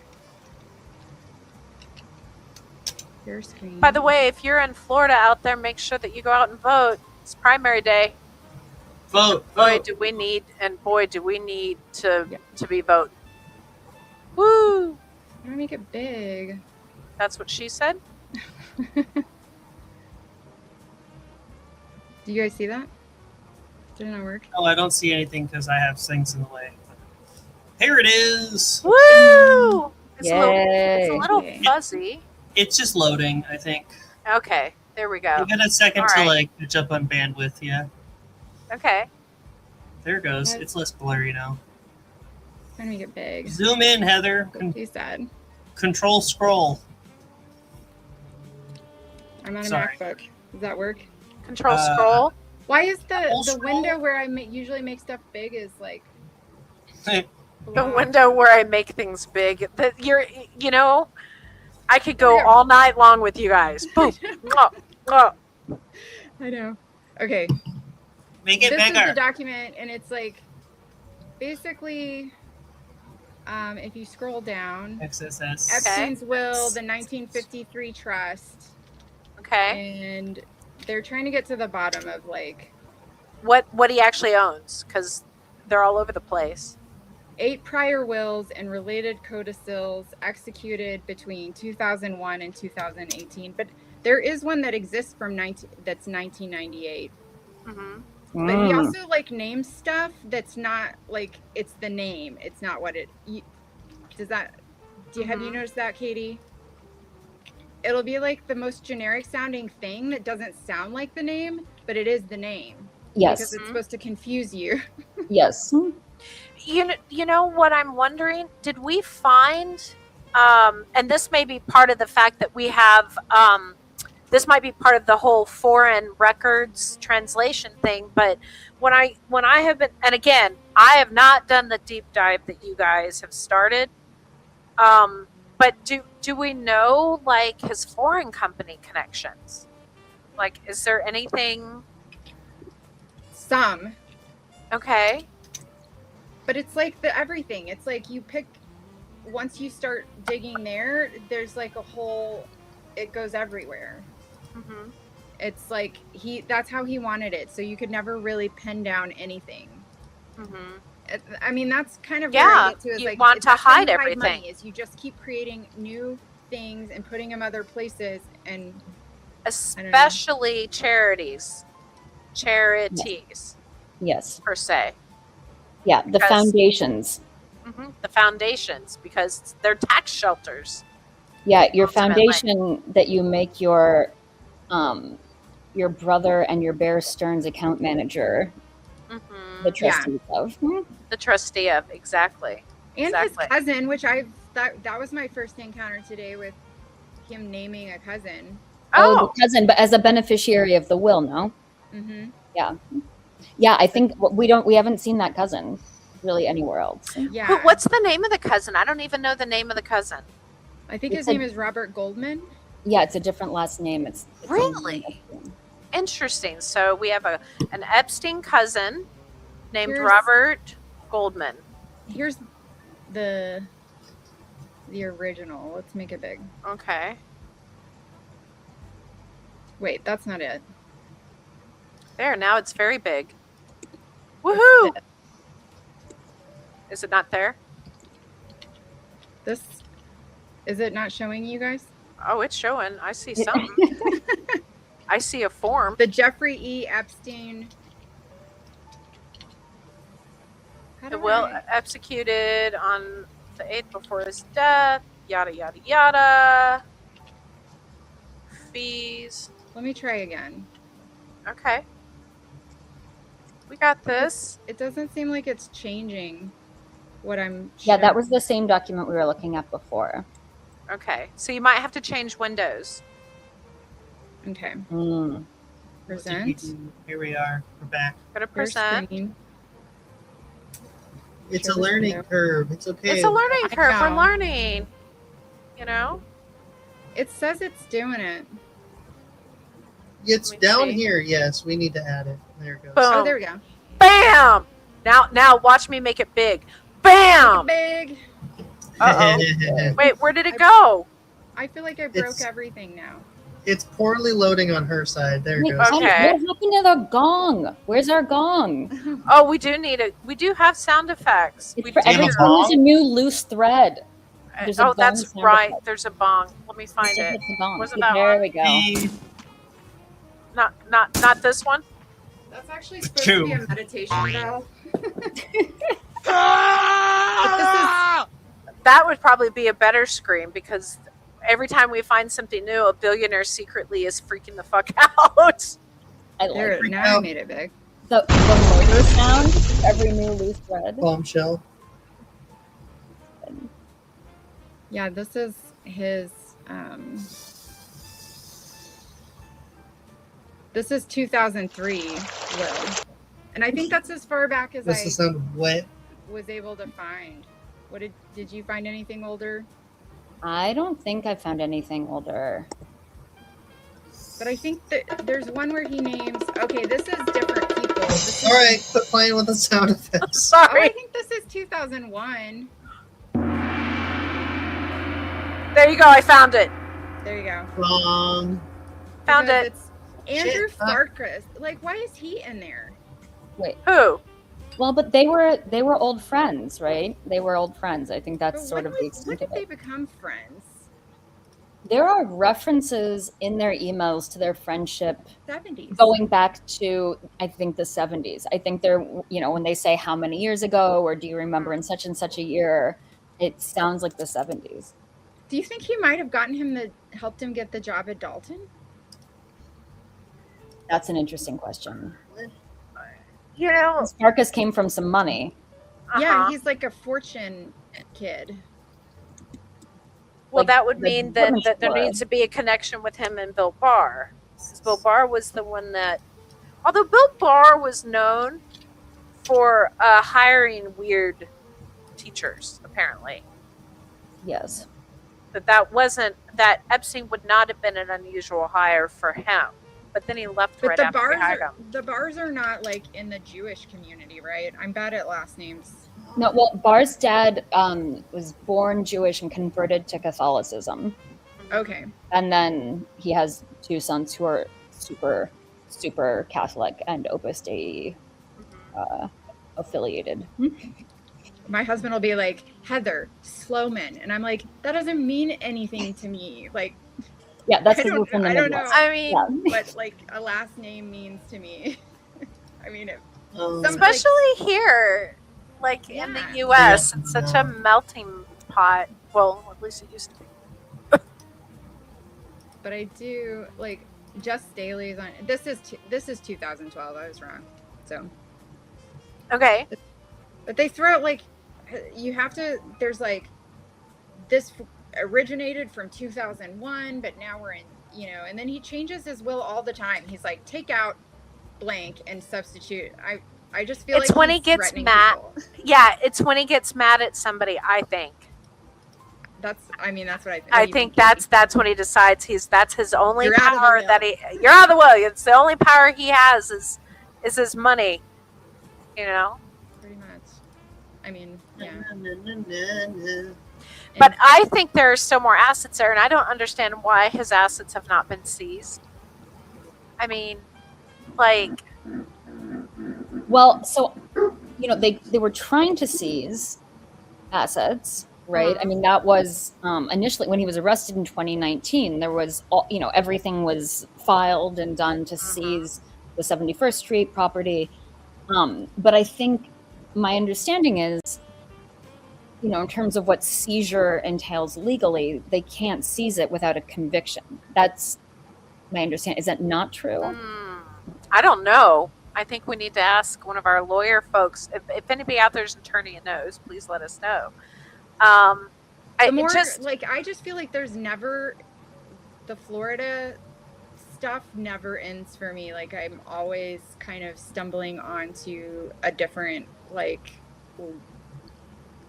Your screen. By the way, if you're in Florida out there, make sure that you go out and vote. It's primary day. Vote. Boy, Vote. do we need to be voting. Woo! How do I make it big? That's what she said. Do you guys see that? Did it not work? Oh, I don't see anything because I have things in the way. Here it is. Woo! It's Yay. a little fuzzy. It's just loading, I think. Okay, there we go. Give it a second All to right. like catch up on bandwidth. Yeah, Okay. there it goes. Yes. It's less blurry now. Trying to make it big. Zoom in, Heather. Too sad. Control scroll. I'm on a Sorry. MacBook. Does that work? Control scroll. Why is Full the scroll? window where I usually make stuff big is like The blocked? window where I make things big. I could go all night long with you guys. Boom. Oh. I know. Okay. Make it This is the bigger. document, and it's like basically, if you scroll down, XSS. Epstein's will, the 1953 trust, Okay. and they're trying to get to the bottom of like What he actually owns, because they're all over the place. 8 prior wills and related codicils executed between 2001 and 2018. But there is one that exists from that's 1998. Mm-hmm. But he also like names stuff that's not like, it's the name. It's not what it. Have you noticed that, Katie? It'll be like the most generic sounding thing that doesn't sound like the name, but it is the name. Yes. Because it's supposed to confuse you. Yes. You know what I'm wondering? Did we find, and this may be part of the fact that we have, this might be part of the whole foreign records translation thing, but when I have been, and again, I have not done the deep dive that you guys have started, but do we know like his foreign company connections? Like, is there anything? Some. Okay. But it's like everything. It's like you pick, once you start digging there's like a whole, it goes everywhere. Mm-hmm. It's like that's how he wanted it. So you could never really pin down anything. Mm-hmm. I mean, that's kind of Yeah, where I get to. Is you like, want to that's how you hide everything. money, is you just keep creating new things and putting them other places, and Especially charities. Yes. Per se. Yeah, the Because- foundations. The foundations, because they're tax shelters. Yeah, your Ultimately. foundation that you make your brother and your Bear Stearns account manager the trustees of. The trustee of, exactly. and Exactly. his cousin, which that was my first encounter today with him naming a cousin. Oh, the cousin, but as a beneficiary of the will, no? Mm-hmm. Yeah, I think we haven't seen that cousin really anywhere else. Yeah. What's the name of the cousin? I don't even know the name of the cousin. I think his name is Robert Goldman. Yeah, it's a different last name. It's Really? Interesting. So we have an Epstein cousin named Here's- Robert Goldman. Here's the original. Let's make it big. Okay. Wait, that's not it. There, now it's very big. Woohoo! Is it not there? This is it not showing you guys? Oh, it's showing. I see something. I see a form. The Jeffrey E. Epstein. How The do will I- executed on the 8th before his death. Yada, yada, yada. Fees. Let me try again. Okay. We got this. It doesn't seem like it's changing what I'm. Yeah, that was the same document we were looking at before. Okay. So you might have to change windows. Okay. Mm. Present. Here we are. We're back. Go to Here's present. screen. It's Share a this learning window. curve. It's okay. It's a learning I curve. We're know. learning. You know? It says it's doing it. It's Let me down see. here. Yes, we need to add it. There it goes. Boom. Oh, there we go. Bam! Now watch me make it big. Bam! Big. Uh-oh. Wait, where did it go? I feel like I broke It's- everything now. It's poorly loading on her side. There it Wait, goes. Okay. what happened to the gong? Where's our gong? Oh, we do have sound effects. It's We for do. every time there's a new loose thread. there's a Oh, bong that's sound right. effect. There's a bong. Let me find it. It's a gong. Was it that There one? we go. Not this one. That's actually supposed Two. to be a meditation bell. That would probably be a better scream, because every time we find something new, a billionaire secretly is freaking the fuck out. I like There, it. now I made it big. The motor sound for every new loose thread. Bombshell. Yeah, this is his. This is 2003 will, and I think that's as far back as This I is sound wet. was able to find. What did you find anything older? I don't think I found anything older. But I think that there's one where he names. Okay, this is different people. This is, All right, quit playing with the sound effects. Oh, I Sorry. think this is 2001. There you go. I found it. There you go. Wrong. Found Because it. It's Andrew Shit. Farkas. Like, why is he in there? Who? Well, but they were old friends, right? They were old friends. I think that's But sort of the when extent did of they it. become friends? There are references in their emails to their friendship 70s. going back to, I think, the 70s. I think they're, when they say how many years ago, or do you remember in such and such a year, it sounds like the 70s. Do you think he might have gotten him helped him get the job at Dalton? That's an interesting question. You know. Farkas came from some money. Yeah, Uh-huh. he's like a fortune kid. Well, like that would the mean that department there store. needs to be a connection with him and Bill Barr. 'Cause Bill Barr was the one that, although Bill Barr was known for hiring weird teachers, apparently. Yes. That Epstein would not have been an unusual hire for him. But then he left But right the after bars he hired are him. the bars are not like in the Jewish community, right? I'm bad at last names. No, well, Barr's dad was born Jewish and converted to Catholicism. Okay. And then he has two sons who are super, super Catholic and Opus Dei affiliated. My husband will be like, Heather Sloman, and I'm like, that doesn't mean anything to me. Like, Yeah, that's I because we're from the don't know. Midwest. I mean, What like a last name means to me. I mean, especially here, like in the U.S., it's such a melting pot. Well, at least it used to be. But I do like Just Staley's on. This is 2012. I was wrong. So Okay. But they throw out like you have to. There's like this originated from 2001, but now we're in, and then he changes his will all the time. He's like, take out blank and substitute. I just feel it's like when he gets mad. Yeah, it's when he gets mad at somebody, I think. That's what I I think that's when he decides that's his only You're power you're out of the will. It's the only power he has is his money. Pretty much. I mean, yeah. But I think there are still more assets there, and I don't understand why his assets have not been seized. I mean, like... Well, so, they were trying to seize assets, right? I mean, that was initially when he was arrested in 2019, there was, everything was filed and done to seize the 71st Street property. But I think my understanding is, in terms of what seizure entails legally, they can't seize it without a conviction. That's my understanding. Is that not true? I don't know. I think we need to ask one of our lawyer folks. If anybody out there's an attorney and knows, please let us know. I just feel like there's never, the Florida stuff never ends for me. Like I'm always kind of stumbling onto a different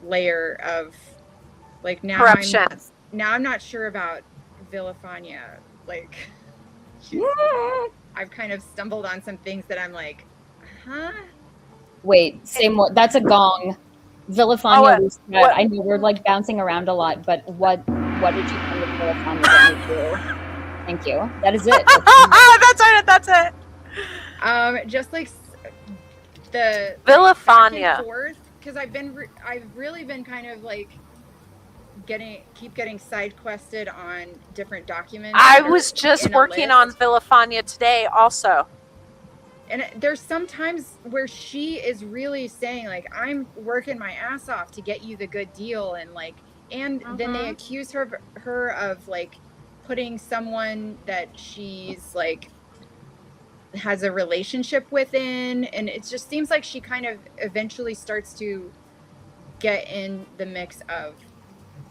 layer of corruption. I'm not sure about Villafania. Like I've kind of stumbled on some things that I'm like, huh? Wait, same one. That's a gong. Villafania. I know we're bouncing around a lot, but what did you think of Villafania that you do? Thank you. That is it. That's it. Just like the Villafania. Because I've really been kind of keep getting side quested on different documents. I was just working on Villafania today also. And there's sometimes where she is really saying I'm working my ass off to get you the good deal, and then they accuse her of putting someone that she's has a relationship with in, and it just seems like she kind of eventually starts to get in the mix of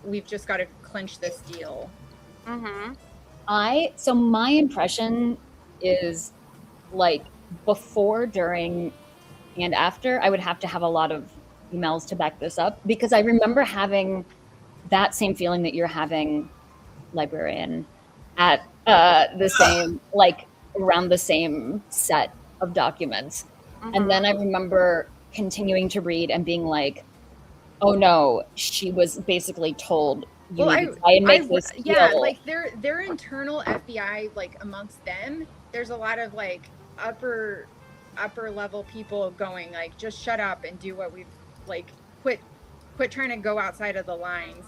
we've just got to clinch this deal. So my impression is before, during, and after, I would have to have a lot of emails to back this up, because I remember having that same feeling that you're having, librarian, at the same around the same set of documents. And then I remember continuing to read and being like, oh no, she was basically told you need to try and make this deal. Yeah, their internal FBI, amongst them, there's a lot of upper level people going just shut up and do what we've quit trying to go outside of the lines.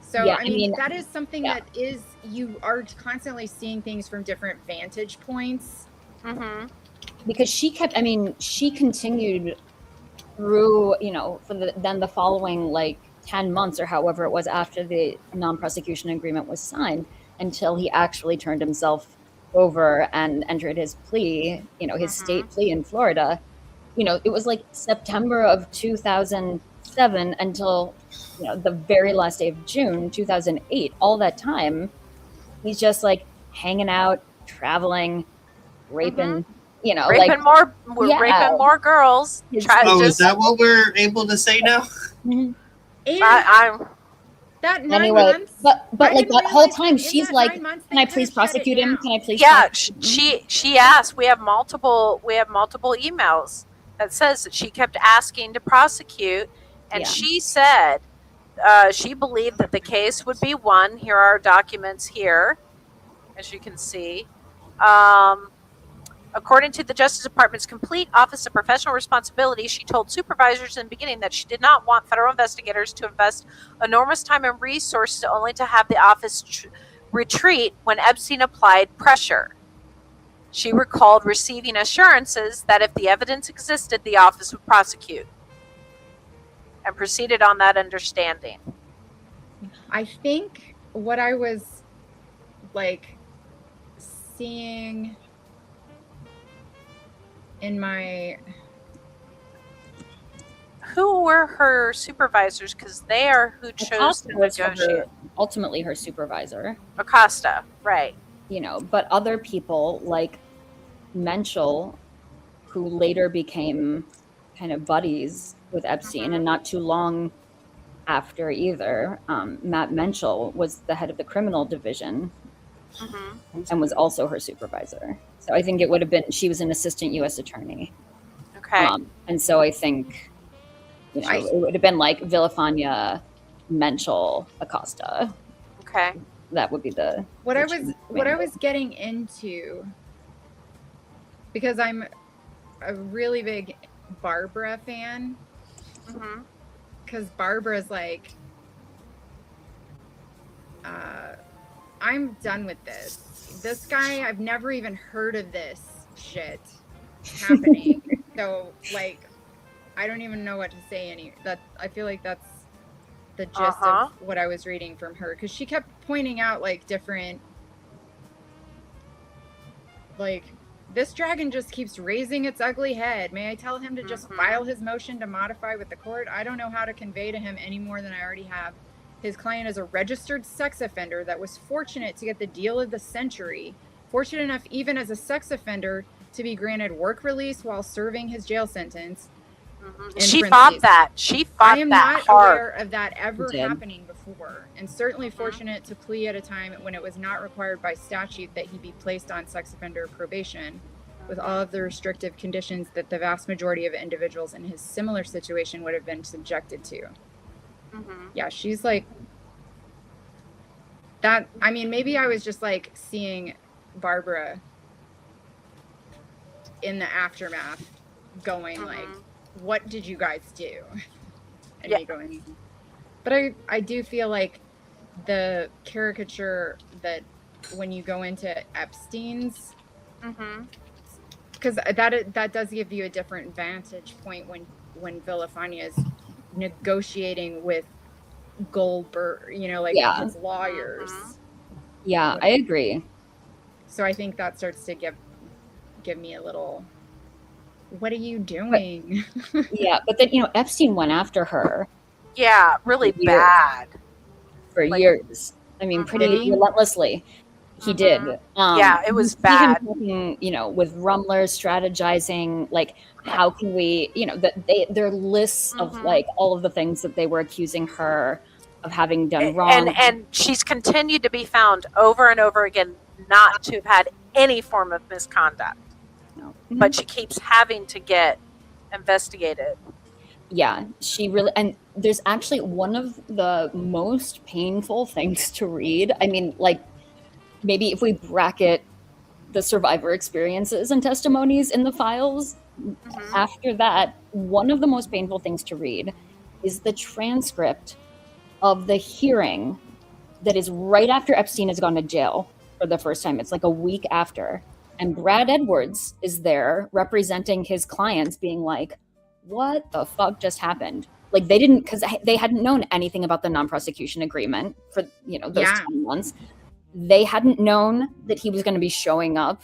So yeah, I mean that is something that is, you are constantly seeing things from different vantage points. Because she continued through, for the following 10 months or however it was after the non-prosecution agreement was signed, until he actually turned himself over and entered his plea, his state plea in Florida. It was September of 2007 until the very last day of June 2008. All that time, he's just hanging out, traveling, raping, raping more girls. Is that what we're able to say now? And I'm that 9 anyway, months, but that whole time she's like, "Can I please prosecute him? Can I please?" Yeah, she asked. We have multiple emails that says that she kept asking to prosecute, and she said she believed that the case would be won. Here are documents here, as you can see. According to the Justice Department's complete Office of Professional Responsibility, she told supervisors in the beginning that she did not want federal investigators to invest enormous time and resources only to have the office retreat when Epstein applied pressure. She recalled receiving assurances that if the evidence existed, the office would prosecute, and proceeded on that understanding. I think what I was like seeing in my Who were her supervisors? Because they are who chose to negotiate. Ultimately her supervisor. Acosta, right. You know, but other people like Menschel, who later became kind of buddies with Epstein, and not too long after either, Matt Menschel was the head of the criminal division and was also her supervisor. So I think it would have been, she was an assistant U.S. attorney. Okay. And so I think, you know, it would have been like Villafana, Menschel, Acosta. Okay. That would be the what I was getting into, because I'm a really big Barbara fan. Because Barbara's like, I'm done with this. This guy, I've never even heard of this shit happening. So, like, I don't even know what to say I feel like that's the gist of what I was reading from her. Because she kept pointing out, like, different, like, this dragon just keeps raising its ugly head. May I tell him to just file his motion to modify with the court? I don't know how to convey to him any more than I already have. His client is a registered sex offender that was fortunate to get the deal of the century. Fortunate enough, even as a sex offender, to be granted work release while serving his jail sentence. She fought that. She fought that hard. I am not aware of that ever happening before. And certainly fortunate to plea at a time when it was not required by statute that he be placed on sex offender probation, with all of the restrictive conditions that the vast majority of individuals in his similar situation would have been subjected to. Yeah, she's like that. I mean, maybe I was just like seeing Barbara in the aftermath going like, what did you guys do? And me going, but I do feel like the caricature that when you go into Epstein's, because that does give you a different vantage point when Villafana is negotiating with Goldberg, you know, like his lawyers. Yeah, I agree. So I think that starts to give me a little, what are you doing? But then, you know, Epstein went after her. Yeah, really bad. For years. I mean, pretty relentlessly. He did. It was bad. Talking, you know, with rumblers, strategizing, like, how can we, you know, their lists of like all of the things that they were accusing her of having done wrong. And she's continued to be found over and over again not to have had any form of misconduct. No. But she keeps having to get investigated. Yeah, she really, and there's actually one of the most painful things to read. I mean, like, maybe if we bracket the survivor experiences and testimonies in the files, after that, one of the most painful things to read is the transcript of the hearing that is right after Epstein has gone to jail for the first time. It's like a week after. And Brad Edwards is there representing his clients being like, what the fuck just happened? Like, they didn't, because they hadn't known anything about the non-prosecution agreement for, you know, those 10 months. They hadn't known that he was going to be showing up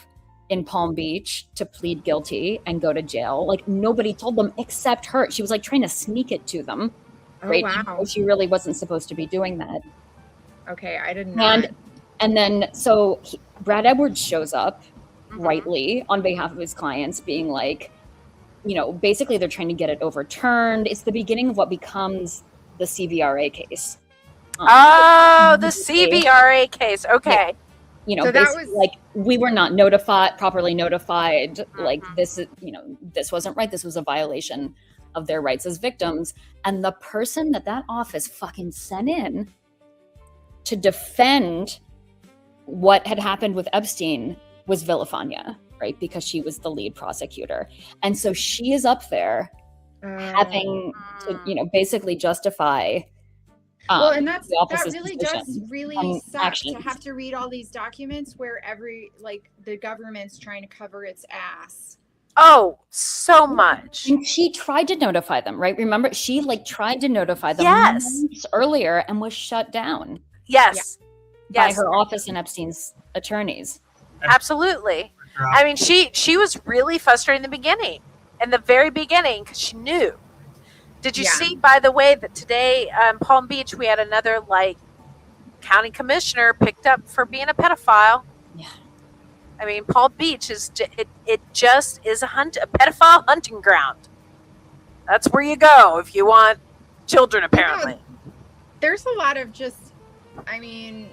in Palm Beach to plead guilty and go to jail. Like, nobody told them except her. She was like trying to sneak it to them. Right? Wow. She really wasn't supposed to be doing that. Okay, I didn't know. And then, so Brad Edwards shows up rightly on behalf of his clients, being like, you know, basically they're trying to get it overturned. It's the beginning of what becomes the CVRA case. The CVRA case. Okay. You know, so that was like, we were not properly notified. Like, this is, you know, this wasn't right. This was a violation of their rights as victims. And the person that office fucking sent in to defend what had happened with Epstein was Villafana, right? Because she was the lead prosecutor. And so she is up there having to, basically justify well, and that office's really position does really on suck actions. to have to read all these documents where the government's trying to cover its ass. Oh, so much. And she tried to notify them, right? Remember, she tried to notify them Yes. months earlier and was shut down. Yes. By her office and Epstein's attorneys. Absolutely. I mean, she was really frustrated in the very beginning, because she knew. Did you see, by the way, that today in Palm Beach we had another county commissioner picked up for being a pedophile? Yeah. I mean, Palm Beach is it just is a pedophile hunting ground. That's where you go if you want children, apparently. There's a lot of I mean,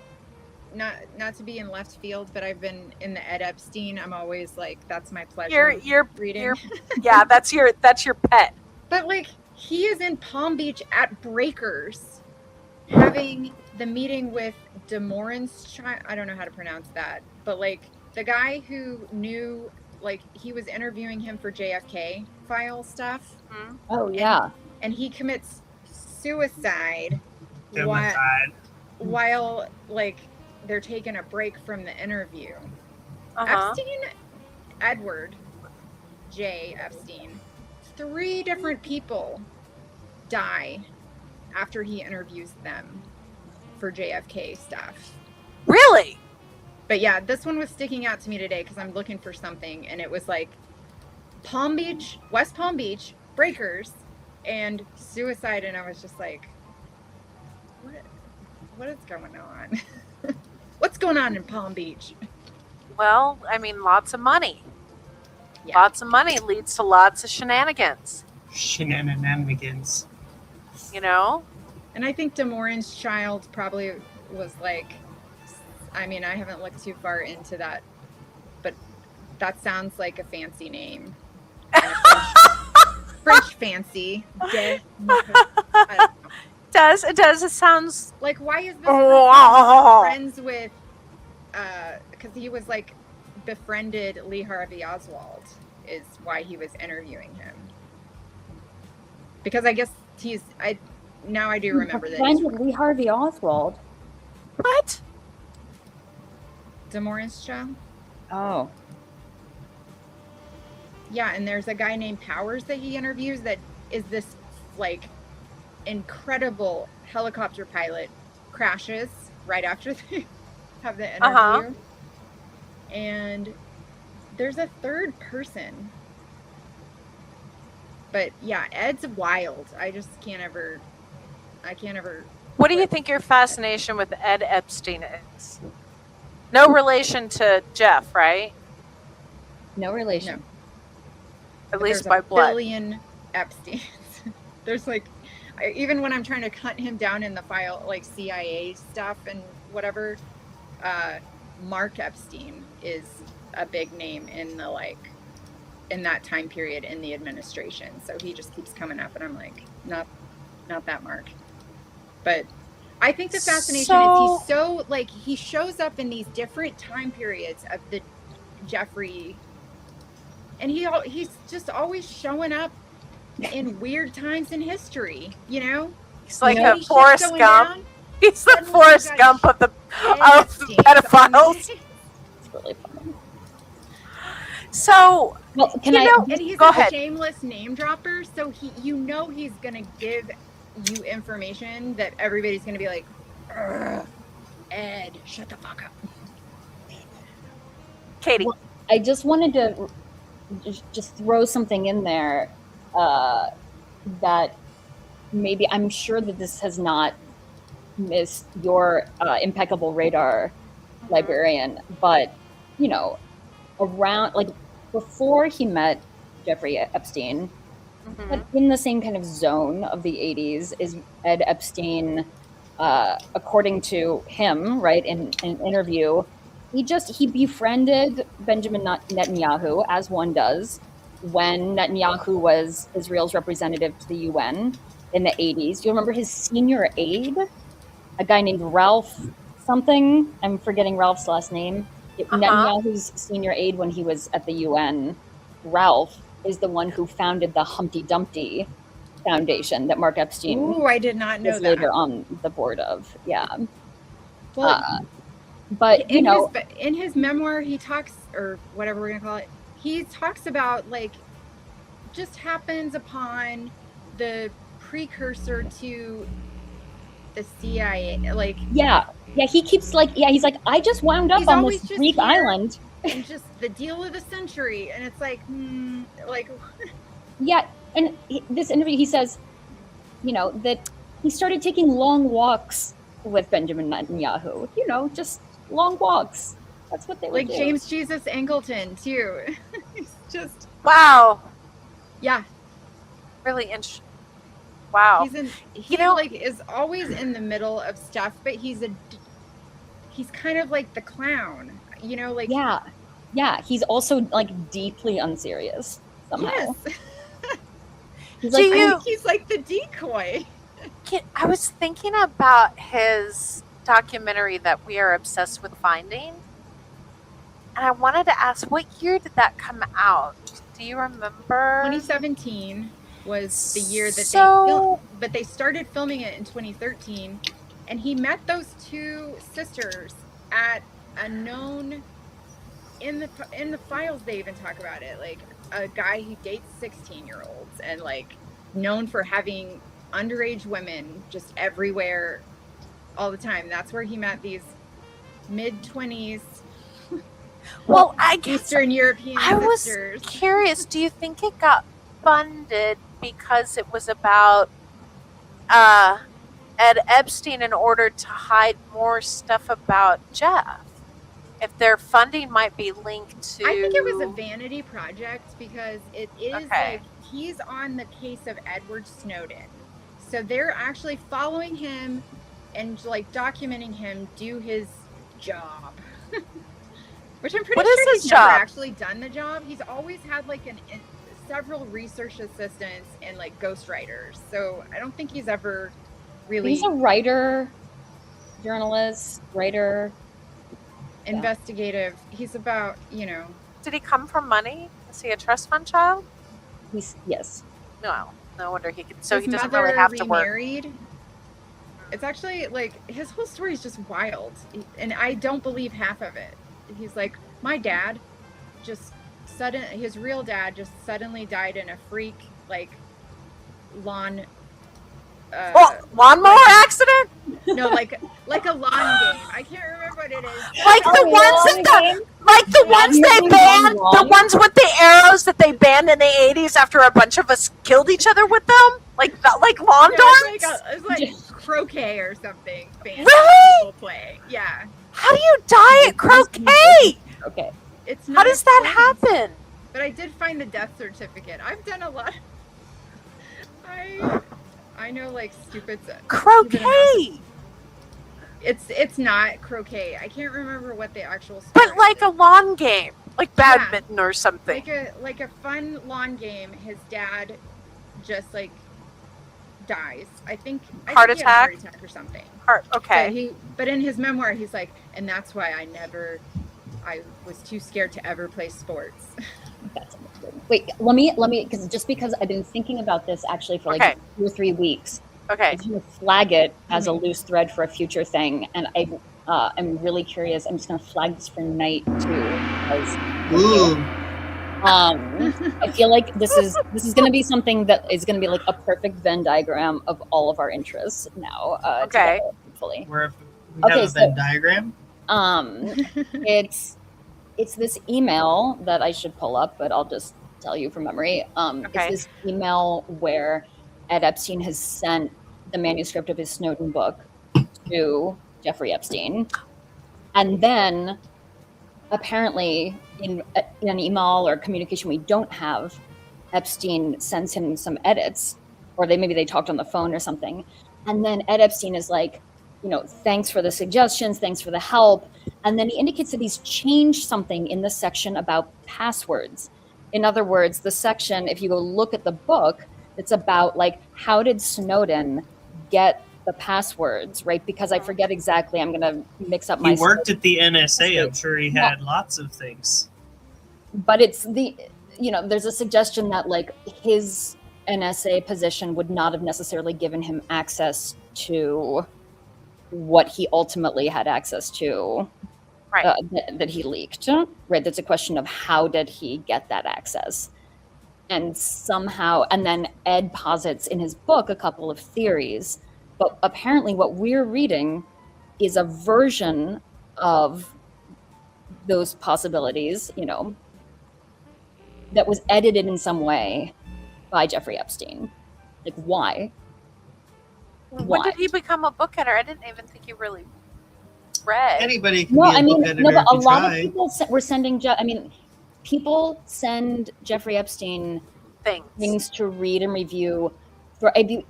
not to be in left field, but I've been in the Ed Epstein. I'm always that's my pleasure. You're reading. Yeah, that's your pet. But he is in Palm Beach at Breakers, having the meeting with DeMorin's child. I don't know how to pronounce that, but the guy who knew, he was interviewing him for JFK file stuff. Mm-hmm. Oh yeah. And he commits suicide Genocide. while they're taking a break from the interview. Epstein, Edward J. Epstein, 3 different people die after he interviews them for JFK stuff. Really? But yeah, this one was sticking out to me today because I'm looking for something, and it was Palm Beach, West Palm Beach, Breakers, and suicide, and I was just what is going on? What's going on in Palm Beach? Well, I mean, lots of money. Yeah. Lots of money leads to lots of shenanigans. Shenanigans. And I think DeMorin's child probably was I mean, I haven't looked too far into that, but that sounds like a fancy name. French fancy. I don't know. It does. It sounds why is this friends with because he was befriended Lee Harvey Oswald is why he was interviewing him. Because I guess I do remember that. Friends with Lee Harvey Oswald. what? DeMorin's child? Oh. Yeah, and there's a guy named Powers that he interviews that is this incredible helicopter pilot, crashes right after they have the interview. And there's a third person. But yeah, Ed's wild. I can't ever. What do you think your fascination with Ed Epstein is? No relation to Jeff, right? No relation. No. At least There's by a blood. billion Epsteins. There's even when I'm trying to hunt him down in the file, CIA stuff and whatever, Mark Epstein is a big name in the in that time period in the administration. So he just keeps coming up, and I'm not that Mark. But I think the fascination is he's so he shows up in these different time periods of the Jeffrey, and he's just always showing up in weird times in history. He's like a Forrest Gump. He's the Forrest Gump of the pedophiles. It's really funny. So, well, and he's a shameless name dropper, so he's gonna give you information that everybody's gonna be like, Ed, shut the fuck up. Katie. Well, I just wanted to just throw something in there that maybe, I'm sure that this has not missed your impeccable radar, librarian, but around before he met Jeffrey Epstein, but in the same kind of zone of the 80s is Ed Epstein, according to him, right, in an interview, he befriended Benjamin Netanyahu, as one does, when Netanyahu was Israel's representative to the UN in the 80s. Do you remember his senior aide, a guy named Ralph something? I'm forgetting Ralph's last name. Netanyahu's senior aide when he was at the UN, Ralph, is the one who founded the Humpty Dumpty Foundation that Mark Epstein Ooh, I did not know was that. later on the board of. Yeah. Well, but you know, in his memoir, he talks, or whatever we're gonna call it, he talks about like just happens upon the precursor to the CIA. Like yeah, he keeps like, he's like, I just wound up He's on always this just Greek here. island. and just the deal of the century, and it's like, like Yeah, and this interview, he says, you know, that he started taking long walks with Benjamin Netanyahu. You know, just long walks. That's what they would like do. James Jesus Angleton too. He's just Wow. yeah. Really interesting. Wow. He like is always in the middle of stuff, but he's kind of like the clown, you know, like yeah. He's also like deeply unserious somehow. Yes. He's like the decoy. I was thinking about his documentary that we are obsessed with finding, and I wanted to ask, what year did that come out? Do you remember? 2017 was the year that they filmed, but they started filming it in 2013, and he met those two sisters at a known in the files. They even talk about it, like a guy who dates 16-year-olds and like known for having underage women just everywhere all the time. That's where he met these mid-20s well, I guess Eastern European sisters. Was curious, do you think it got funded because it was about Ed Epstein in order to hide more stuff about Jeff? If their funding might be linked to... I think it was a vanity project because it is like he's on the case of Edward Snowden. So they're actually following him and like documenting him do his job. Which I'm pretty sure he's never actually done the job. He's always had like several research assistants and like ghostwriters. So I don't think he's ever really... He's a writer, journalist, writer... investigative. He's about, you know... Did he come from money? Is he a trust fund child? Yes. No wonder he could. So his he doesn't mother really have to work. Remarried. It's actually like his whole story is just wild, and I don't believe half of it. He's like, my dad his real dad just suddenly died in a freak like lawnmower accident? No, like a lawn game. I can't remember what it is. Like the ones they banned, the ones with the arrows that they banned in the 80s after a bunch of us killed each other with them? Like lawn darts? It was like croquet or something. Fancy Really? Play. Yeah. How do you die at croquet? Okay. It's how does that happen? But I did find the death certificate. I've done a lot. I know like stupid croquet. It's not croquet. I can't remember what the actual story But like a lawn game, like badminton or something. Like a fun lawn game. His dad just like dies. I think heart he had a heart attack or something. Okay. But in his memoir, he's like, and that's why I was too scared to ever play sports. That's wait, let me because I've been thinking about this actually for like 2 or 3 weeks. Okay. I'm going to flag it as a loose thread for a future thing, and I'm really curious. I'm just going to flag this for night 2 because I feel like this is going to be something that is going to be like a perfect Venn diagram of all of our interests now. Together, hopefully. We have a Venn diagram. It's this email that I should pull up, but I'll just tell you from memory. It's this email where Ed Epstein has sent the manuscript of his Snowden book to Jeffrey Epstein. And then apparently in an email or communication we don't have, Epstein sends him some edits, or maybe they talked on the phone or something. And then Ed Epstein is like, thanks for the suggestions, thanks for the help. And then he indicates that he's changed something in the section about passwords. In other words, the section, if you go look at the book, it's about like, how did Snowden get the passwords, right? Because I forget exactly. I'm gonna mix up my. He worked at the NSA. I'm sure he had lots of things. But it's there's a suggestion that like his NSA position would not have necessarily given him access to what he ultimately had access to, Right. that he leaked. Right. That's a question of how did he get that access, and somehow, and then Ed posits in his book a couple of theories, but apparently what we're reading is a version of those possibilities, that was edited in some way by Jeffrey Epstein. Like, why? When did he become a book editor? I didn't even think he really read. Anybody can be a book editor but if a you lot try. of people were sending. People send Jeffrey Epstein things to read and review.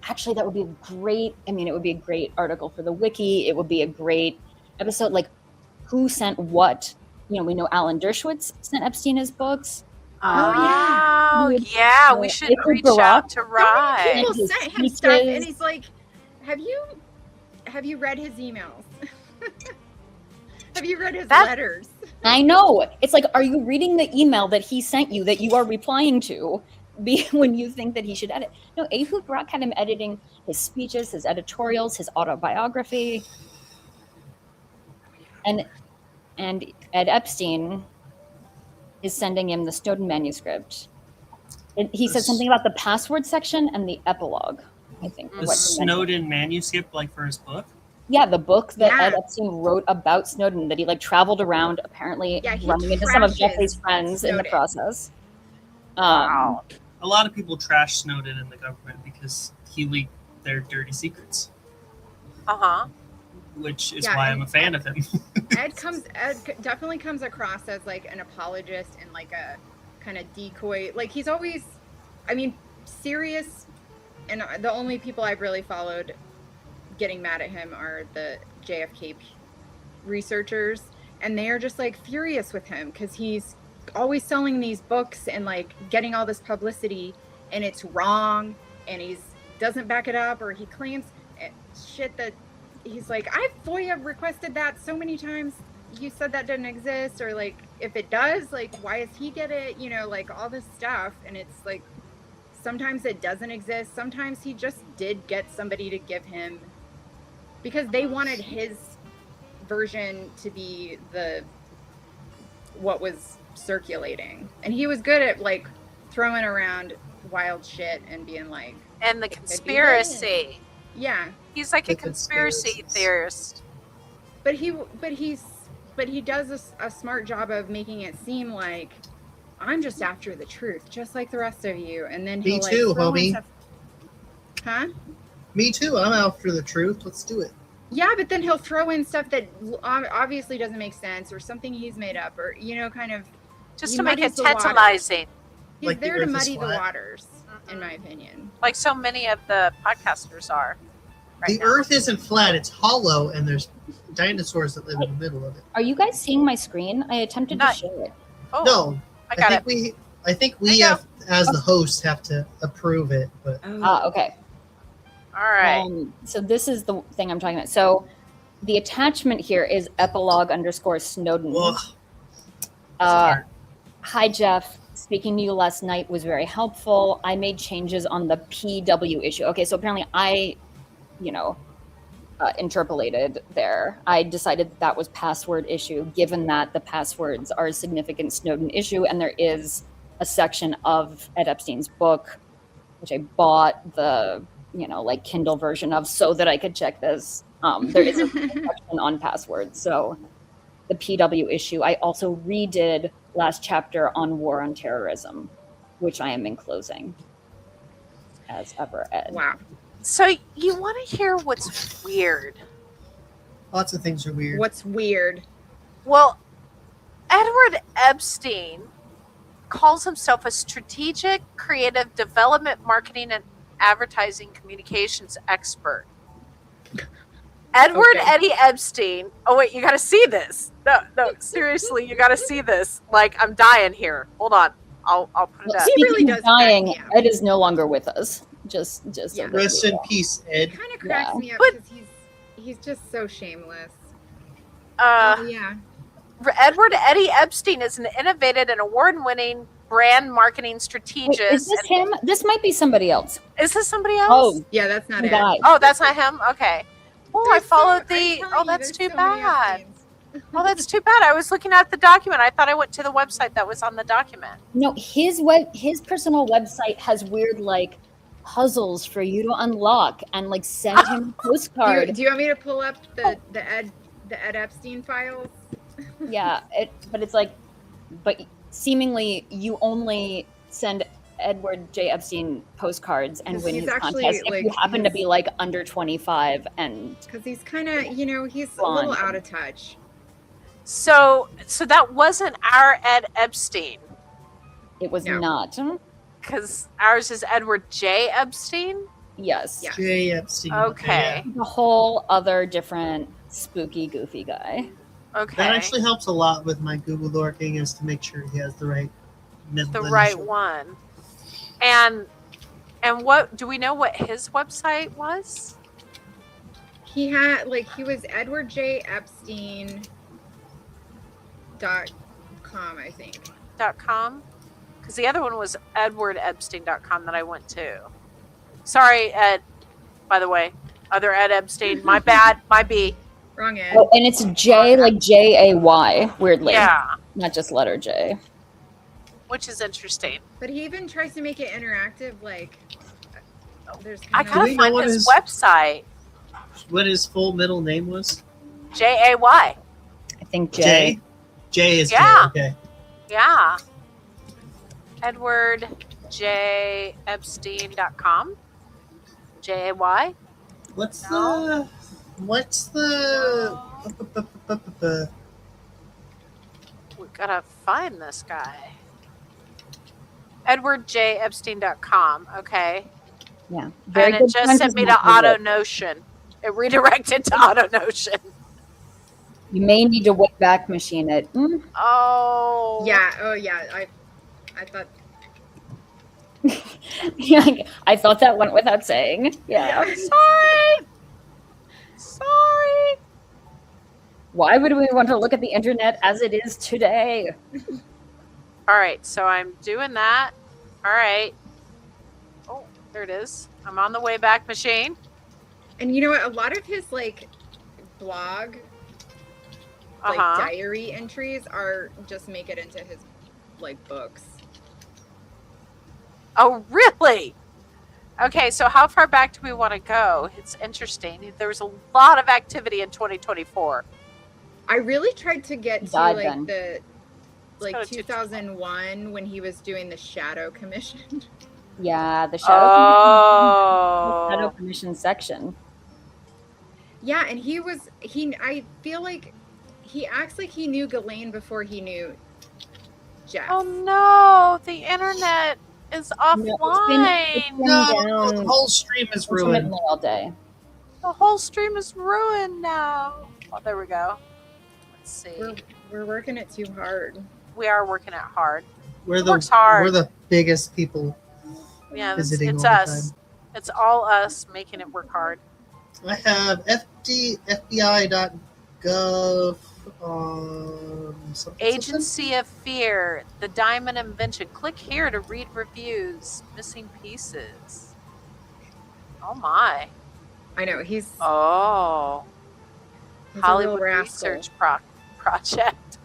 Actually, that would be great. I mean, it would be a great article for the wiki. It would be a great episode. Like, who sent what? We know Alan Dershowitz sent Epstein his books. We should reach out to Rye. People sent him stuff, and he's like, "Have you read his emails? Have you read his letters?" I know. It's like, are you reading the email that he sent you that you are replying to when you think that he should edit? No, Ehud Barak had him editing his speeches, his editorials, his autobiography, and Ed Epstein is sending him the Snowden manuscript. He said something about the password section and the epilogue, I think. The Snowden manuscript, like for his book? Yeah, the book that Ed Epstein wrote about Snowden, that he traveled around, apparently running into some of Jeffrey's friends in the process. Wow. A lot of people trash Snowden in the government because he leaked their dirty secrets. Which is why I'm a fan of him. Ed definitely comes across as like an apologist and like a kind of decoy. Like, he's always, serious. And the only people I've really followed getting mad at him are the JFK researchers, and they are just like furious with him because he's always selling these books and like getting all this publicity, and it's wrong, and he doesn't back it up, or he claims shit that he's like, I've FOIA requested that so many times. You said that didn't exist, or like, if it does, like, why does he get it? Like all this stuff. And it's like, sometimes it doesn't exist. Sometimes he just did get somebody to give him, because they wanted his version to be what was circulating. And he was good at like throwing around wild shit and being like, and the conspiracy. Yeah. He's like a conspiracy theorist. But he does a smart job of making it seem like I'm just after the truth, just like the rest of you. And then Me too, homie. Huh? Me too. I'm after the truth. Let's do it. Yeah, but then he'll throw in stuff that obviously doesn't make sense, or something he's made up, or kind of just to make it tantalizing. He's like there to muddy the waters, in my opinion. Like so many of the podcasters are. The Earth isn't flat; it's hollow, and there's dinosaurs that live in the middle of it. Are you guys seeing my screen? I attempted to share it. Oh, no, I got it. I think we have, as the host, have to approve it. But okay. All right. So this is the thing I'm talking about. So the attachment here is epilogue_Snowden. Hi, Jeff. Speaking to you last night was very helpful. I made changes on the PW issue. Okay, so apparently I, interpolated there. I decided that was password issue, given that the passwords are a significant Snowden issue, and there is a section of Ed Epstein's book, which I bought the Kindle version of so that I could check this. There is a section on passwords. So the PW issue, I also redid last chapter on war on terrorism, which I am enclosing as ever, Ed. Wow. So you want to hear what's weird? Lots of things are weird. What's weird? Well, Edward Epstein calls himself a strategic, creative development, marketing, and advertising communications expert. Edward Eddie Epstein. Oh wait, you got to see this. No, seriously, you got to see this. Like, I'm dying here. Hold on, I'll put it up. He really does. Dying. Ed is no longer with us. Just Yeah. so that Rest you in know. peace, Ed. Kind of cracks Yeah. me up But- because he's just so shameless. Uh, Oh yeah. Edward Eddie Epstein is an innovative and award-winning brand marketing Wait, strategist. is this him? This might be somebody else. Is this somebody else? Oh, Yeah, that's not the it. guy. Oh, that's not him? Okay. Oh, I There's followed so- I'm the. telling Oh, you, that's there's too so many bad. Epsteins. Oh, that's too bad. I was looking at the document. I thought I went to the website that was on the document. No, his personal website has weird like puzzles for you to unlock and like send him a postcard. Do you want me to pull up the Ed Epstein files? Yeah, but it's like, but seemingly you only send Edward J. Epstein postcards and 'Cause win he's his actually, contest if like, you happen to he's- be like under 25 and Because he's kind of, he's a Blonde. little out of touch. So that wasn't our Ed Epstein, it was No. not. because ours is Edward J. Epstein. Yes. Yeah. J. Epstein. Okay. A whole other different spooky, goofy guy. Okay. That actually helps a lot with my Google dorking, is to make sure he has the right middle the initial. right one. And what do we know what his website was? He was Edward J. Epstein .com, I think. .com? Because the other one was edwardepstein.com that I went to. Sorry, Ed, by the way. Other Ed Epstein. My bad. My B. Wrong Ed. Oh, and it's J, like Jay, weirdly. Yeah. Not just letter J. Which is interesting. But he even tries to make it interactive, like there's I kind Do gotta we know find what his his- website. What his full middle name was? JAY. I think J. J. J is Yeah. J. Okay. Yeah. edwardjepstein.com. JAY. What's No. the? We gotta find this guy. edwardjepstein.com. Okay. Yeah. Very And it good just friends sent is me my to favorite. AutoNotion. It redirected to AutoNotion. You may need to Wayback Machine it. Mm. Oh. yeah, oh yeah. I thought Yeah, I thought that went without saying. Yeah. Sorry. Why would we want to look at the internet as it is today? All right, so I'm doing that. All right. Oh, there it is. I'm on the Wayback Machine. and you know what? A lot of his blog Uh-huh. diary entries are just make it into his books. Oh, really? Okay, so how far back do we want to go? It's interesting. There was a lot of activity in 2024. I really tried to get to Died then. the go to 2001 when he was doing the Shadow Commission. Yeah, the Shadow Oh. Commission section. Yeah, and I feel like he acts like he knew Ghislaine before he knew Jeff. Oh no, the internet is No, it's offline. been No, down the whole stream is ruined. intermittently all day. The whole stream is ruined now. Oh, there we go. Let's see. We're working it too hard. We are working it hard. We're Works hard. We're the biggest people. Yeah, Visiting it's all the us. It's all us making it work hard. I have FBI.gov. Something. Agency of Fear, the Diamond Invention. Click here to read reviews. Missing pieces. Oh my. I know he's, Oh. he's Hollywood a real rascal. Research Project.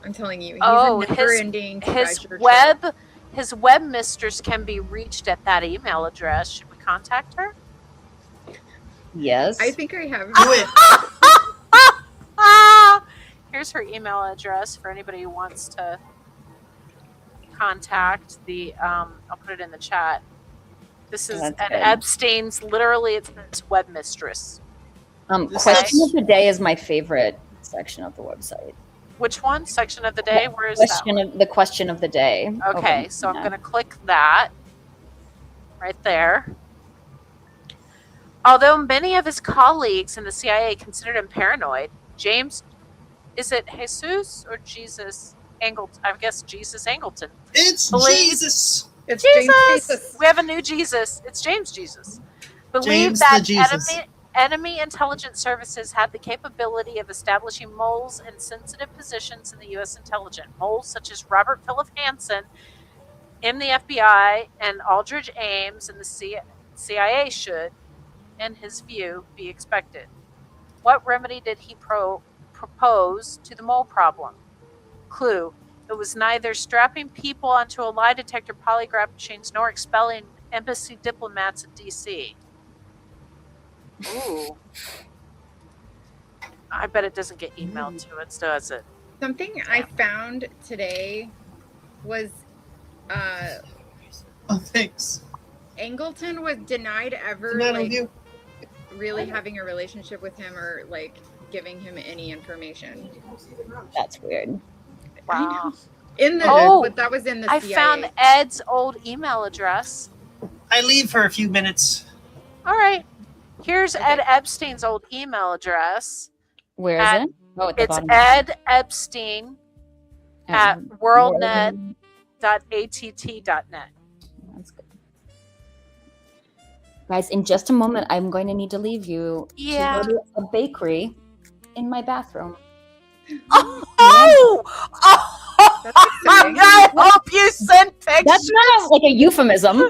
I'm telling you, he's Oh, a never-ending His treasure his web mistress can be reached at that email address. Should we contact her? Yes. I think I have. Do it. Here's her email address for anybody who wants to contact the I'll put it in the chat. This is That's an good. Epstein's, literally it's his web mistress. This Question is- of the day is my favorite section of the website. Which one? Section of the day? Where is The question of the day. that? Okay, so I'm going to click that right there. Although many of his colleagues in the CIA considered him paranoid, James, is it Jesus or Jesus Angleton? I guess Jesus Angleton. It's Please. Jesus. It's Jesus! James Jesus. We have a new Jesus. It's James Jesus. Believed James the that Jesus. enemy intelligence services had the capability of establishing moles in sensitive positions in the U.S. intelligence. Moles such as Robert Philip Hansen in the FBI and Aldrich Ames in the CIA should, in his view, be expected. What remedy did he propose to the mole problem? Clue: it was neither strapping people onto a lie detector polygraph machines nor expelling embassy diplomats in D.C. Ooh. I bet it doesn't get emailed to us, does it? Something I found today was Oh, thanks. Angleton was denied ever Good night, like you. really having a relationship with him or like giving him any information. That's weird. Wow. In the Oh, but that was in the I CIA. found Ed's old email address. I leave for a few minutes. All right. Here's Okay. Ed Epstein's old email address. Where is At- it? Oh, at the It's bottom. Ed Epstein at worldnet.att.net. That's good. Guys, in just a moment, I'm going to need to leave you Yeah. to go to a bakery in my bathroom. Oh! That's exciting. I hope you send pictures. That's not like a euphemism.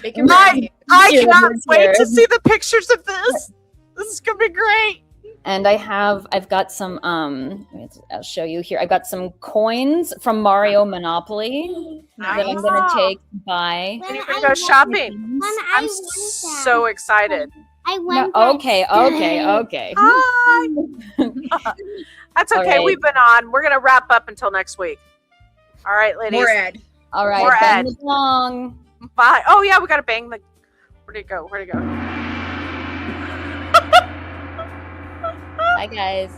Make him My- ready. I Here, cannot here's wait to here. see the pictures of this. This is gonna be great. And I've got some I'll show you here. I've got some coins from Mario Monopoly that I'm gonna Nice. take to buy. And you're gonna go shopping. I'm so excited. I No, want okay. Hi. That's All okay. right. We've been on. We're gonna wrap up until next week. All right, ladies. More Ed. All right, More bang Ed. the gong. Bye. Oh yeah, we gotta bang the. Where'd it go? Bye, guys.